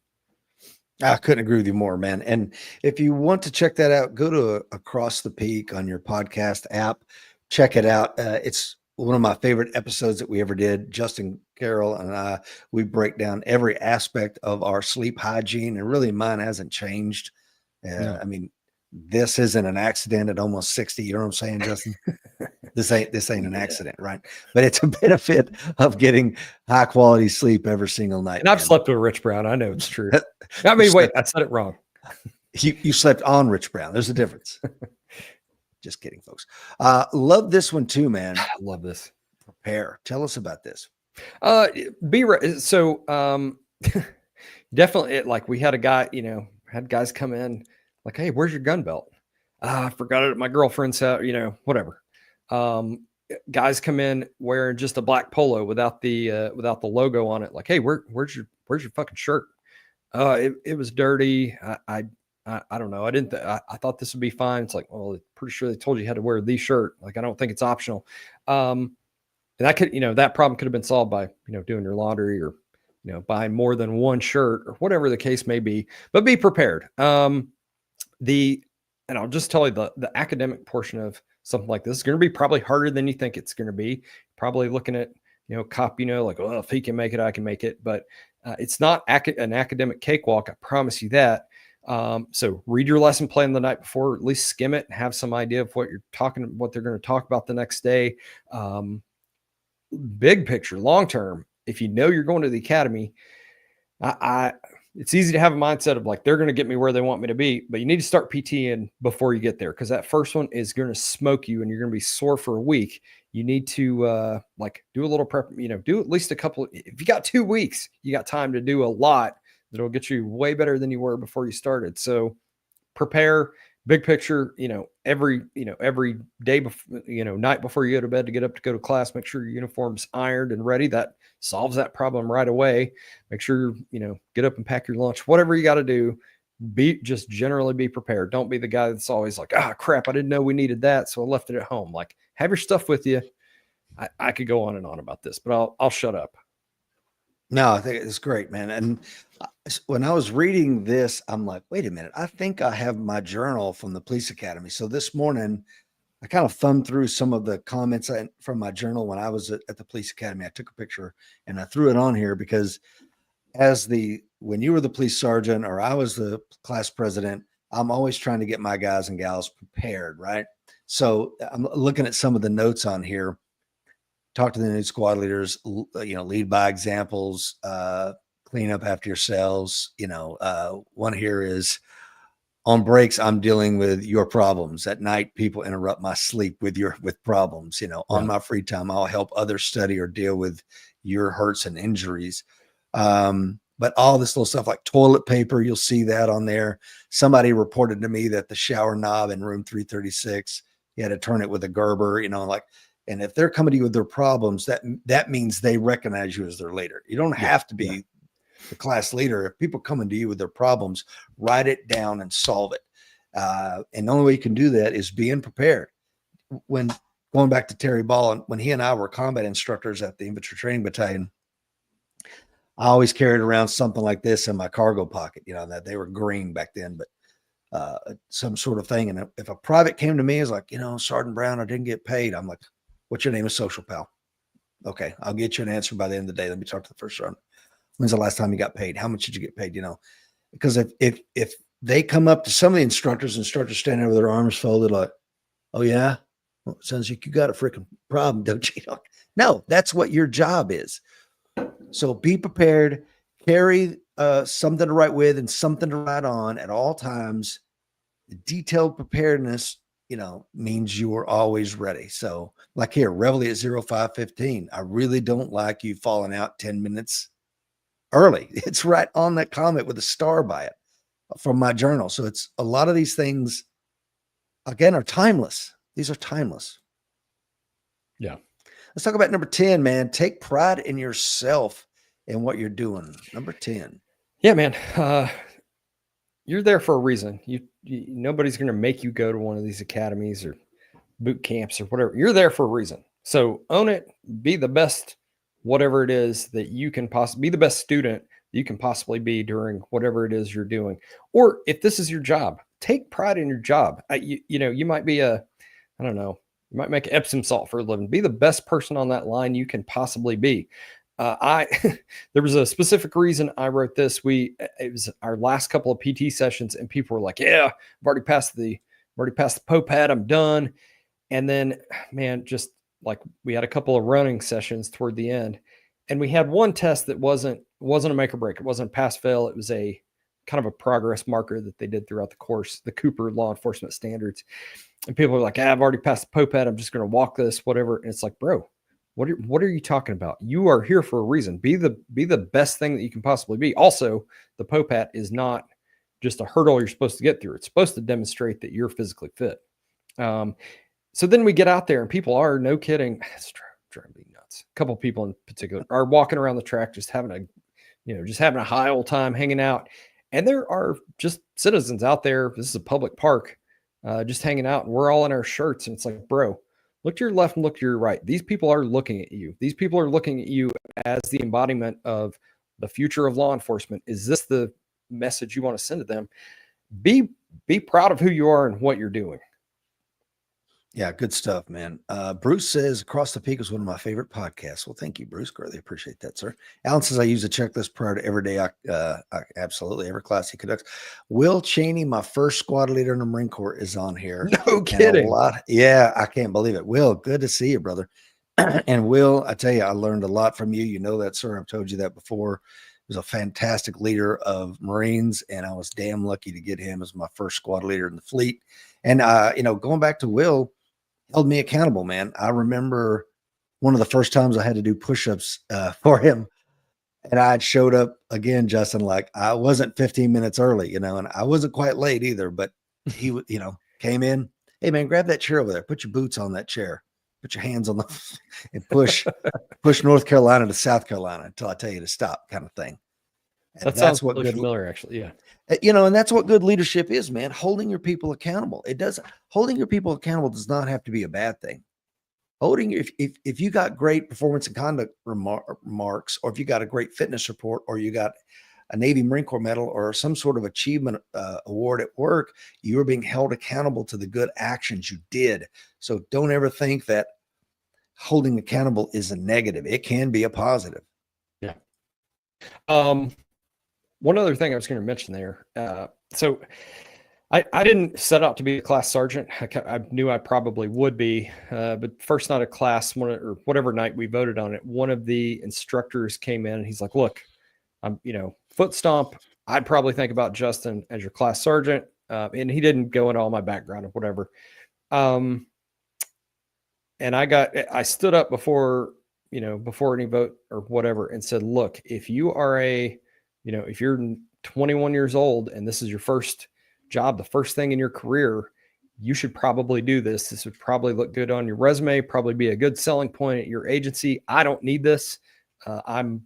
I couldn't agree with you more, man. And if you want to check that out, go to Across the Peak on your podcast app. Check it out. It's one of my favorite episodes that we ever did. Justin Carroll and I, we break down every aspect of our sleep hygiene, and really mine hasn't changed. No. I mean, this isn't an accident at almost 60. You know what I'm saying, Justin? This ain't an accident, right? But it's a benefit of getting high quality sleep every single night. And I've slept with Rich Brown. I know it's true. I mean, wait, I said it wrong. You slept on Rich Brown. There's a difference. Just kidding, folks. Love this one too, man. I love this. Prepare. Tell us about this. Be ready. So definitely, we had a guy, had guys come in like, hey, where's your gun belt? I forgot it at my girlfriend's house, whatever. Guys come in wearing just a black polo without the logo on it. Like, hey, where's your fucking shirt? It was dirty. I don't know. I thought this would be fine. It's like, well, pretty sure they told you how to wear the shirt. Like, I don't think it's optional. And that could, that problem could have been solved by, doing your laundry or, buying more than one shirt or whatever the case may be, but be prepared. And I'll just tell you the academic portion of something like this is going to be probably harder than you think it's going to be. Probably looking at, cop, like, well, if he can make it, I can make it, but it's not an academic cakewalk. I promise you that. So read your lesson plan the night before, at least skim it and have some idea of what they're going to talk about the next day. Big picture, long-term, if you're going to the academy, it's easy to have a mindset of like, they're going to get me where they want me to be, but you need to start PTing before you get there. Cause that first one is going to smoke you and you're going to be sore for a week. You need to, do a little prep, do at least a couple. If you got 2 weeks, you got time to do a lot that'll get you way better than you were before you started. So prepare, big picture, every day before, night before you go to bed to get up to go to class, make sure your uniform's ironed and ready. That solves that problem right away. Make sure, get up and pack your lunch, whatever you got to do, just generally be prepared. Don't be the guy that's always like, crap, I didn't know we needed that, so I left it at home. Like, have your stuff with you. I could go on and on about this, but I'll shut up. No, I think it's great, man. And when I was reading this, I'm like, wait a minute, I think I have my journal from the police academy. So this morning, I kind of thumbed through some of the comments from my journal when I was at the police academy. I took a picture and I threw it on here because when you were the police sergeant or I was the class president, I'm always trying to get my guys and gals prepared, right? So I'm looking at some of the notes on here. Talk to the new squad leaders, lead by examples, clean up after yourselves. One here is, on breaks, I'm dealing with your problems. At night, people interrupt my sleep with problems. On my free time, I'll help others study or deal with your hurts and injuries. But all this little stuff like toilet paper, you'll see that on there. Somebody reported to me that the shower knob in room 336, you had to turn it with a Gerber, and if they're coming to you with their problems, that means they recognize you as their leader. You don't have to be the class leader. If people coming to you with their problems, write it down and solve it. And the only way you can do that is being prepared. When going back to Terry Ball, when he and I were combat instructors at the Infantry Training Battalion, I always carried around something like this in my cargo pocket, that they were green back then, but some sort of thing. And if a private came to me, is like, Sergeant Brown, I didn't get paid. I'm like, What's your name is social, pal? Okay, I'll get you an answer by the end of the day. Let me talk to the first round. When's the last time you got paid? How much did you get paid? Because if they come up to some of the instructors standing with their arms folded like, oh yeah, well, it sounds like you got a freaking problem, don't you? No, that's what your job is. So be prepared, carry something to write with and something to write on at all times. Detailed preparedness, means you are always ready. So like here, Reveille at 05:15. I really don't like you falling out 10 minutes early. It's right on that comment with a star by it from my journal. So it's a lot of these things, again, are timeless. These are timeless. Yeah. Let's talk about number 10, man. Take pride in yourself and what you're doing. Number 10. Yeah, man. You're there for a reason. Nobody's going to make you go to one of these academies or boot camps or whatever. You're there for a reason. So own it. Be the best, whatever it is that you can possibly be, the best student you can possibly be during whatever it is you're doing. Or if this is your job, take pride in your job. You might be I don't know, you might make Epsom salt for a living. Be the best person on that line you can possibly be. There was a specific reason I wrote this. It was our last couple of PT sessions, and people were like, "Yeah, I've already passed the POPAT. I'm done." And then, man, just like we had a couple of running sessions toward the end, and we had one test that wasn't a make or break. It wasn't pass fail. It was a kind of a progress marker that they did throughout the course, the Cooper Law Enforcement Standards. And people are like, "I've already passed the POPAT. I'm just going to walk this, whatever." And it's like, bro. What are you talking about? You are here for a reason. Be the best thing that you can possibly be. Also, the POPAT is not just a hurdle you're supposed to get through. It's supposed to demonstrate that you're physically fit. So then we get out there and people are, no kidding, it's driving me nuts. A couple of people in particular are walking around the track, just having a high old time hanging out. And there are just citizens out there. This is a public park, just hanging out, and we're all in our shirts. And it's like, bro, look to your left and look to your right. These people are looking at you. These people are looking at you as the embodiment of the future of law enforcement. Is this the message you want to send to them? Be proud of who you are and what you're doing. Yeah, good stuff, man. Bruce says Across the Peak is one of my favorite podcasts. Well, thank you, Bruce. Greatly appreciate that, sir. Alan says I use a checklist prior to every day. I absolutely every class he conducts. Will Cheney, my first squad leader in the Marine Corps, is on here. No kidding. Yeah, I can't believe it. Will, good to see you, brother. And Will, I tell you, I learned a lot from you. You know that, sir. I've told you that before. He was a fantastic leader of Marines, and I was damn lucky to get him as my first squad leader in the fleet. And going back to Will, held me accountable, man. I remember one of the first times I had to do push-ups for him, and I had showed up again, Justin, like I wasn't 15 minutes early, and I wasn't quite late either, but he came in. Hey man, grab that chair over there. Put your boots on that chair. Put your hands on and push North Carolina to South Carolina until I tell you to stop, kind of thing. And that sounds really familiar, actually. Yeah. And that's what good leadership is, man. Holding your people accountable. Holding your people accountable does not have to be a bad thing. If you got great performance and conduct remarks, or if you got a great fitness report, or you got a Navy Marine Corps medal or some sort of achievement award at work, you are being held accountable to the good actions you did. So don't ever think that holding accountable is a negative. It can be a positive. Yeah. One other thing I was going to mention there. So I didn't set out to be a class sergeant. I knew I probably would be, but first night of class, or whatever night we voted on it, one of the instructors came in and he's like, look, I'm, foot stomp. I'd probably think about Justin as your class sergeant. And he didn't go into all my background or whatever. And I stood up before any vote or whatever and said, look, if you are if you're 21 years old and this is your first job, the first thing in your career, you should probably do this. This would probably look good on your resume, probably be a good selling point at your agency. I don't need this. I'm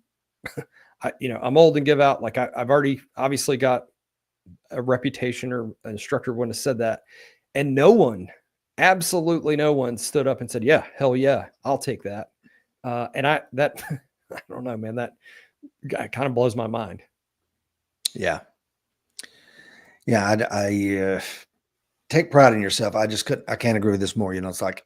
old and give out. Like I've already obviously got a reputation, or an instructor wouldn't have said that. And absolutely no one stood up and said, yeah, hell yeah, I'll take that. I don't know, man, that kind of blows my mind. Yeah. Yeah. I take pride in yourself. I can't agree with this more. It's like,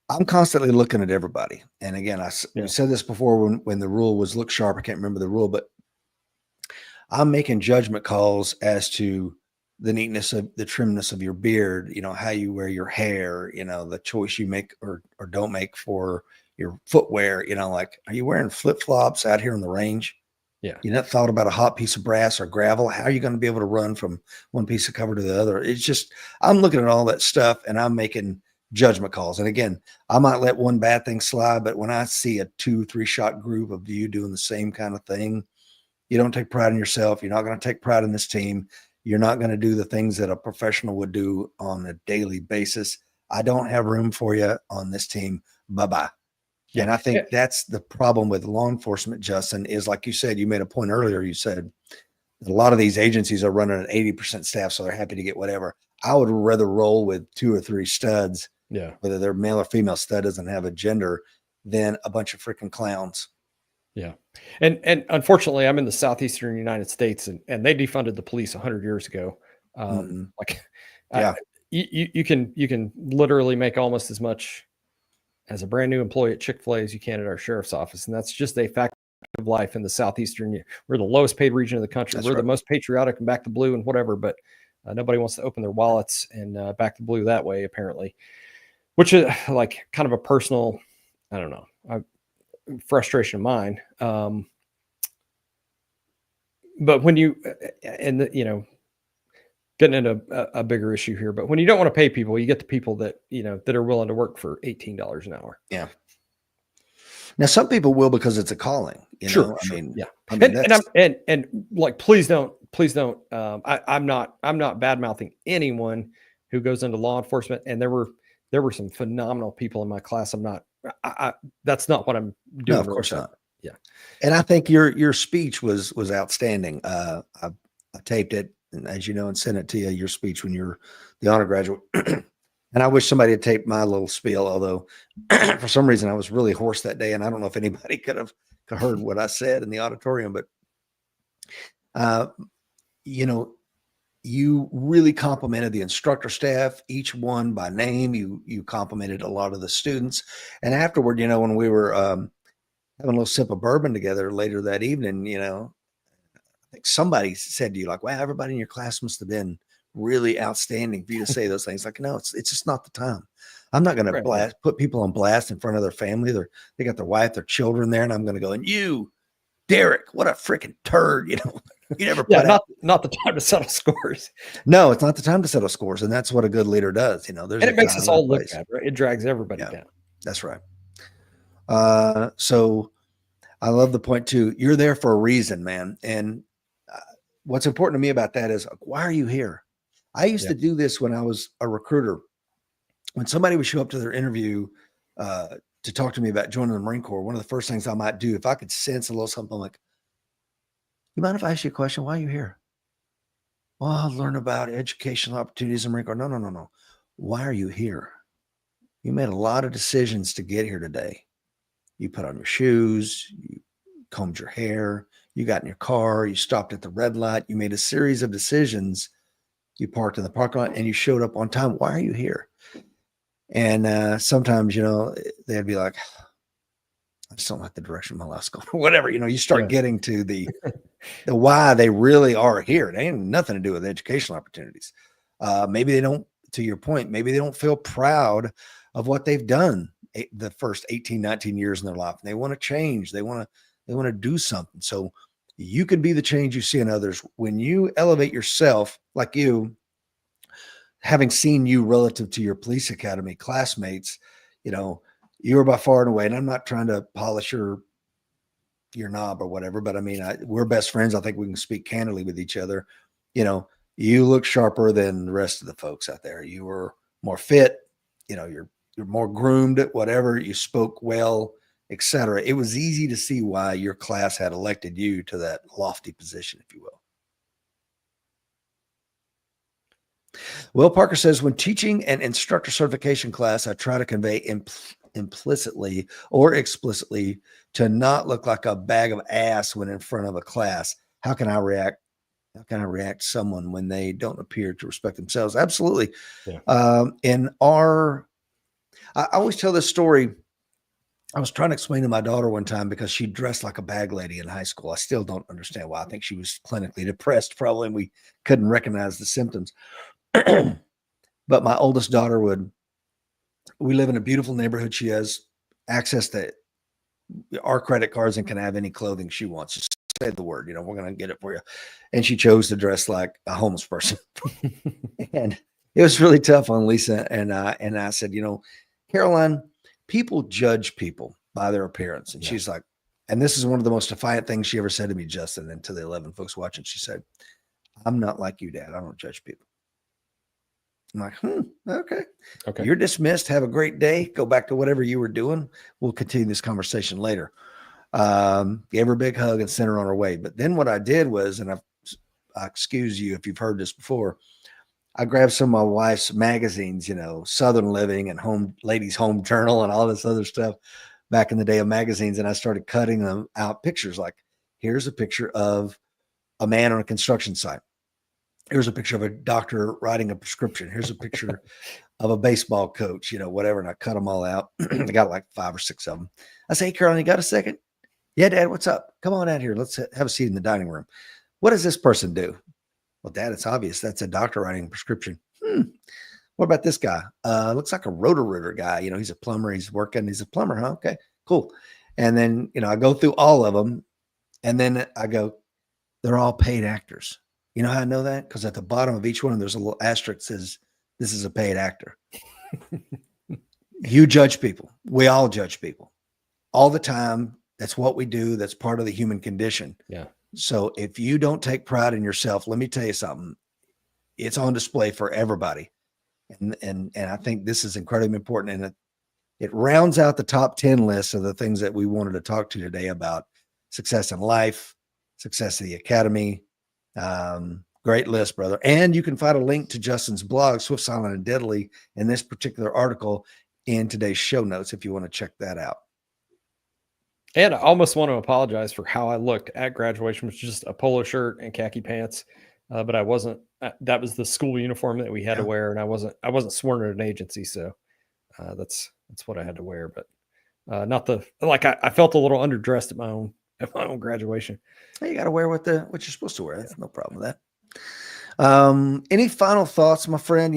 I'm constantly looking at everybody. And again, we Yeah. said this before when the rule was look sharp. I can't remember the rule, but I'm making judgment calls as to the neatness of the trimness of your beard, how you wear your hair, the choice you make or don't make for your footwear, like, are you wearing flip-flops out here on the range? Yeah. You not thought about a hot piece of brass or gravel? How are you going to be able to run from one piece of cover to the other? It's just, I'm looking at all that stuff and I'm making judgment calls. And again, I might let one bad thing slide, but when I see a 2-3 shot group of you doing the same kind of thing, you don't take pride in yourself. You're not going to take pride in this team. You're not going to do the things that a professional would do on a daily basis. I don't have room for you on this team. Bye-bye. Yeah. And I think that's the problem with law enforcement, Justin, is like you said, you made a point earlier. You said a lot of these agencies are running at 80% staff, so they're happy to get whatever. I would rather roll with 2 or 3 studs, whether they're male or female. Stud doesn't have a gender, than a bunch of freaking clowns. Yeah. And unfortunately, I'm in the southeastern United States, and they defunded the police 100 years ago. You can literally make almost as much as a brand new employee at Chick-fil-A as you can at our sheriff's office. And that's just a fact of life in the southeastern. We're the lowest paid region of the country. We're the most patriotic and back the blue and whatever, but nobody wants to open their wallets and back the blue that way, apparently, which is like kind of a personal, I don't know, frustration of mine. But when you, getting into a bigger issue here, but when you don't want to pay people, you get the people that, that are willing to work for $18 an hour. Yeah. Now, some people will because it's a calling, Sure. I mean, yeah. And like, please don't, I'm not bad mouthing anyone who goes into law enforcement. And there were some phenomenal people in my class. That's not what I'm doing. No, of course not. Yeah. And I think your speech was outstanding. I taped it, and as you know, and sent it to you, your speech when you're the honor graduate. And I wish somebody had taped my little spiel, although for some reason I was really hoarse that day. And I don't know if anybody could have heard what I said in the auditorium, but you really complimented the instructor staff, each one by name. You complimented a lot of the students. And afterward, when we were having a little sip of bourbon together later that evening, I think somebody said to you, like, wow, everybody in your class must have been really outstanding for you to say those things. Like, no, it's just not the time. I'm not going to put people on blast in front of their family. They got their wife, their children there. And I'm going to go, and you, Derek, what a freaking turd, you never put out. Not the time to settle scores. No, it's not the time to settle scores. And that's what a good leader does. There's and it makes us all look bad, right? It drags everybody down. That's right. So I love the point too. You're there for a reason, man. And what's important to me about that is, why are you here? I used to do this when I was a recruiter. When somebody would show up to their interview to talk to me about joining the Marine Corps, one of the first things I might do, if I could sense a little something like, you mind if I ask you a question? Why are you here? Well, I'll learn about educational opportunities in the Marine Corps. No. Why are you here? You made a lot of decisions to get here today. You put on your shoes, you combed your hair, you got in your car, you stopped at the red light, you made a series of decisions, you parked in the parking lot, and you showed up on time. Why are you here? And sometimes, they'd be like, I just don't like the direction of my life's going, or whatever. You start getting to the why they really are here. It ain't nothing to do with educational opportunities. Maybe they don't, to your point, maybe they don't feel proud of what they've done the first 18, 19 years in their life. And they want to change. They want to do something. So you can be the change you see in others. When you elevate yourself, like you, having seen you relative to your police academy classmates, you are by far and away, and I'm not trying to polish your knob or whatever, but I mean, we're best friends. I think we can speak candidly with each other. You look sharper than the rest of the folks out there. You were more fit, you're more groomed at whatever, you spoke well, etc. It was easy to see why your class had elected you to that lofty position, if you will. Well, Parker says, when teaching an instructor certification class, I try to convey implicitly or explicitly to not look like a bag of ass when in front of a class. How can I react to someone when they don't appear to respect themselves? Absolutely. Yeah. I always tell this story. I was trying to explain to my daughter one time because she dressed like a bag lady in high school. I still don't understand why. I think she was clinically depressed, probably, and we couldn't recognize the symptoms. But my oldest daughter we live in a beautiful neighborhood. She has access to our credit cards and can have any clothing she wants. Just say the word, we're going to get it for you. And she chose to dress like a homeless person. And it was really tough on Lisa. And I said, Caroline, people judge people by their appearance. And she's like, and this is one of the most defiant things she ever said to me, Justin, and to the 11 folks watching. She said, I'm not like you, Dad. I don't judge people. I'm like, okay. You're dismissed. Have a great day. Go back to whatever you were doing. We'll continue this conversation later. Gave her a big hug and sent her on her way. But then what I did was, and I excuse you if you've heard this before, I grabbed some of my wife's magazines, Southern Living and Ladies Home Journal and all this other stuff back in the day of magazines. And I started cutting them out pictures. Like, here's a picture of a man on a construction site. Here's a picture of a doctor writing a prescription. Here's a picture of a baseball coach, whatever. And I cut them all out. I got like 5 or 6 of them. I say, hey, Caroline, you got a second? Yeah, Dad, what's up? Come on out here. Let's have a seat in the dining room. What does this person do? Well, Dad, it's obvious. That's a doctor writing a prescription. What about this guy? Looks like a Roto-Rooter guy. He's a plumber. He's a plumber, huh? Okay, cool. And then, I go through all of them. And then I go, they're all paid actors. You know how I know that? Because at the bottom of each one, there's a little asterisk that says, this is a paid actor. You judge people. We all judge people all the time. That's what we do. That's part of the human condition. Yeah. So if you don't take pride in yourself, let me tell you something. It's on display for everybody. And I think this is incredibly important. And it rounds out the top 10 list of the things that we wanted to talk to today about success in life, success of the academy. Great list, brother. And you can find a link to Justin's blog, Swift, Silent, and Deadly, in this particular article in today's show notes if you want to check that out. And I almost want to apologize for how I looked at graduation, which was just a polo shirt and khaki pants. But I wasn't, that was the school uniform that we had to wear. And I wasn't sworn at an agency. So that's what I had to wear, but I felt a little underdressed at my own graduation. You got to wear what you're supposed to wear. That's no problem with that. Any final thoughts, my friend?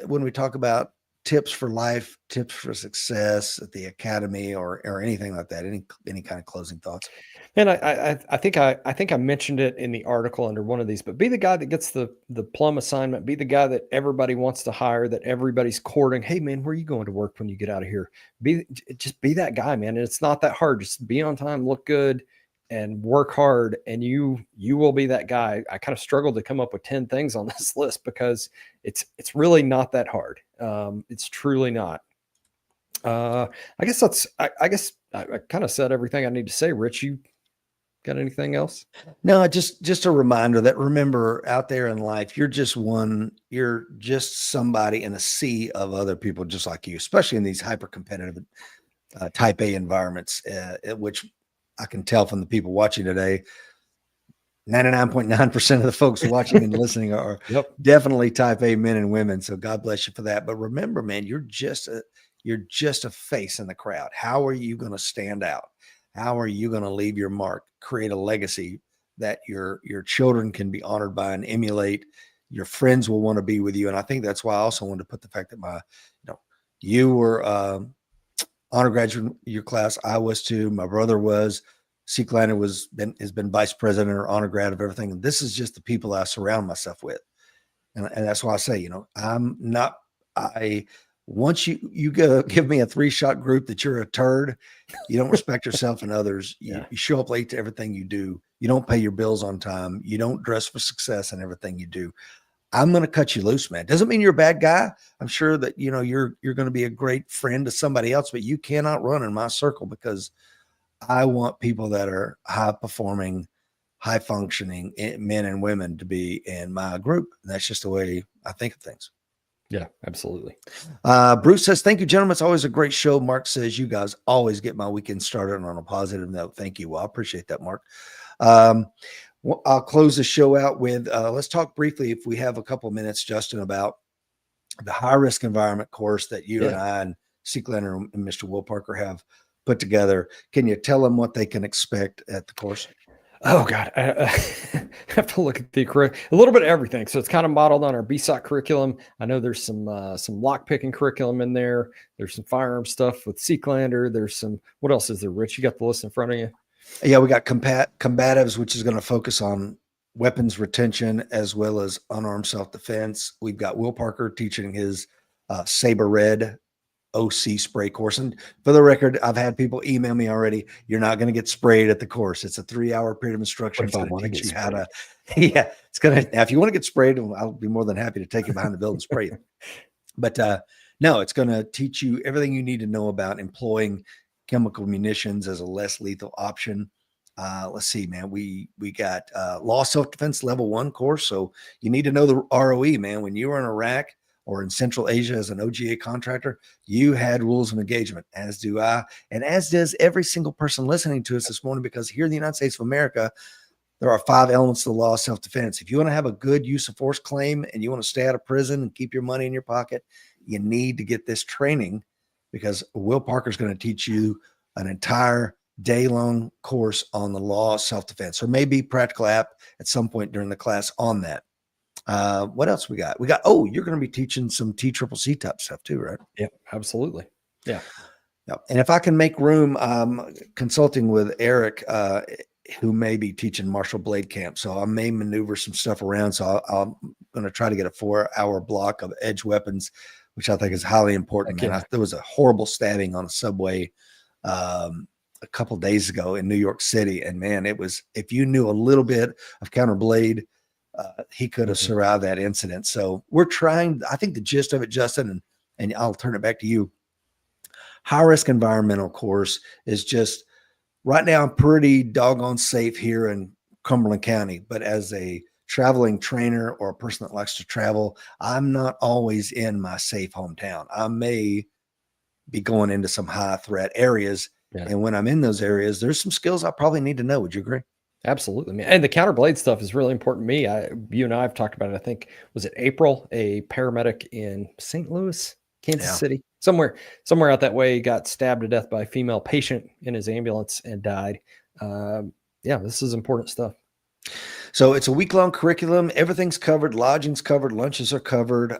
When we talk about tips for life, tips for success at the academy, or anything like that, any kind of closing thoughts? And I think I mentioned it in the article under one of these, but be the guy that gets the plum assignment. Be the guy that everybody wants to hire, that everybody's courting. Hey man, where are you going to work when you get out of here? Just be that guy, man. And it's not that hard. Just be on time, look good, and work hard, and you will be that guy. I kind of struggled to come up with 10 things on this list because it's really not that hard. It's truly not. I guess I kind of said everything I need to say. Rich, you got anything else? No, just a reminder that, remember, out there in life, you're just somebody in a sea of other people just like you, especially in these hyper competitive type A environments, which I can tell from the people watching today, 99.9% of the folks watching and listening are definitely type A men and women. So God bless you for that. But remember, man, you're just a face in the crowd. How are you going to stand out? How are you going to leave your mark, create a legacy that your children can be honored by and emulate? Your friends will want to be with you. And I think that's why I also wanted to put the fact that you were honor graduate in your class. I was too. My brother was. C. Kleiner has been vice president or honor grad of everything. And this is just the people I surround myself with. And that's why I say, once you go give me a 3-shot group that you're a turd, you don't respect yourself and others. You show up late to everything you do. You don't pay your bills on time. You don't dress for success in everything you do. I'm going to cut you loose, man. Doesn't mean you're a bad guy. I'm sure that, you're going to be a great friend to somebody else, but you cannot run in my circle, because I want people that are high performing, high functioning men and women to be in my group. And that's just the way I think of things. Yeah, absolutely. Bruce says, thank you, gentlemen. It's always a great show. Mark says, you guys always get my weekend started on a positive note. Thank you. Well, I appreciate that, Mark. I'll close the show out with, let's talk briefly, if we have a couple of minutes, Justin, about the high risk environment course that you and I and Seeklander and Mr. Will Parker have put together. Can you tell them what they can expect at the course? Oh God, I have to look at the a little bit of everything. So it's kind of modeled on our BSOC curriculum. I know there's some lock picking curriculum in there. There's some firearm stuff with Seeklander. There's some, what else is there, Rich? You got the list in front of you? Yeah, we got combatives, which is going to focus on weapons retention as well as unarmed self-defense. We've got Will Parker teaching his Saber Red OC spray course. And for the record, I've had people email me already. You're not going to get sprayed at the course. It's a 3-hour period of instruction. It's going to teach you how to, yeah, it's going to, now if you want to get sprayed, I'll be more than happy to take you behind the building and spray you. But no, it's going to teach you everything you need to know about employing chemical munitions as a less lethal option. Let's see, man, we got law self-defense level 1 course. So you need to know the ROE, man. When you were in Iraq or in Central Asia as an OGA contractor, you had rules of engagement, as do I, and as does every single person listening to us this morning, because here in the United States of America, there are 5 elements to the law of self-defense. If you want to have a good use of force claim and you want to stay out of prison and keep your money in your pocket, you need to get this training, because Will Parker is going to teach you an entire day-long course on the law of self-defense, or maybe practical app at some point during the class on that. What else we got? Oh, you're going to be teaching some TCCC type stuff too, right? Yeah, absolutely. Yeah. Yep. And if I can make room, consulting with Eric, who may be teaching Marshall Blade Camp. So I may maneuver some stuff around. So I'm going to try to get a 4-hour block of edge weapons, which I think is highly important. Man, there was a horrible stabbing on a subway a couple of days ago in New York City. And man, it was, if you knew a little bit of counterblade, he could have survived that incident. So we're trying, I think the gist of it, Justin, and I'll turn it back to you. High risk environmental course is just, right now I'm pretty doggone safe here in Cumberland County, but as a traveling trainer or a person that likes to travel, I'm not always in my safe hometown. I may be going into some high threat areas. Yeah. And when I'm in those areas, there's some skills I probably need to know. Would you agree? Absolutely, man. And the counterblade stuff is really important to me. You and I have talked about it. I think, was it April? A paramedic in St. Louis, Kansas City, somewhere out that way, got stabbed to death by a female patient in his ambulance and died. Yeah, this is important stuff. So it's a week-long curriculum. Everything's covered. Lodging's covered. Lunches are covered.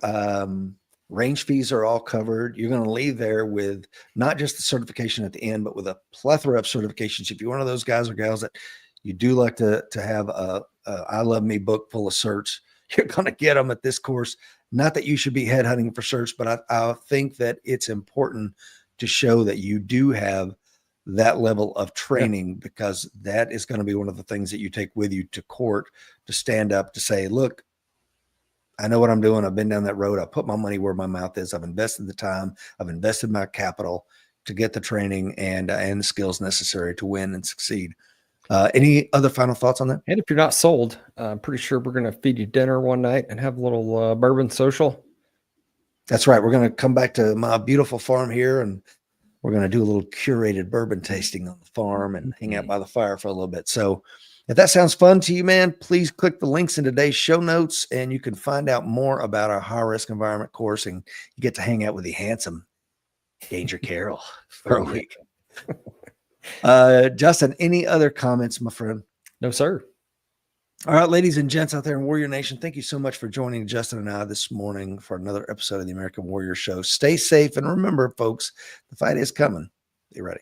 Range fees are all covered. You're going to leave there with not just the certification at the end, but with a plethora of certifications. If you're one of those guys or gals that you do like to have a I Love Me book full of certs, you're going to get them at this course. Not that you should be headhunting for certs, but I think that it's important to show that you do have that level of training, because that is going to be one of the things that you take with you to court, to stand up to say, look, I know what I'm doing. I've been down that road. I put my money where my mouth is. I've invested the time. I've invested my capital to get the training and the skills necessary to win and succeed. Any other final thoughts on that? And if you're not sold, I'm pretty sure we're going to feed you dinner one night and have a little bourbon social. That's right. We're going to come back to my beautiful farm here, and we're going to do a little curated bourbon tasting on the farm and hang out by the fire for a little bit. So if that sounds fun to you, man, please click the links in today's show notes, and you can find out more about our high risk environment course, and you get to hang out with the handsome Danger Carroll for a week. Justin, any other comments, my friend? No, sir. All right, ladies and gents out there in Warrior Nation, thank you so much for joining Justin and I this morning for another episode of the American Warrior Show. Stay safe, and remember, folks, the fight is coming. Be ready.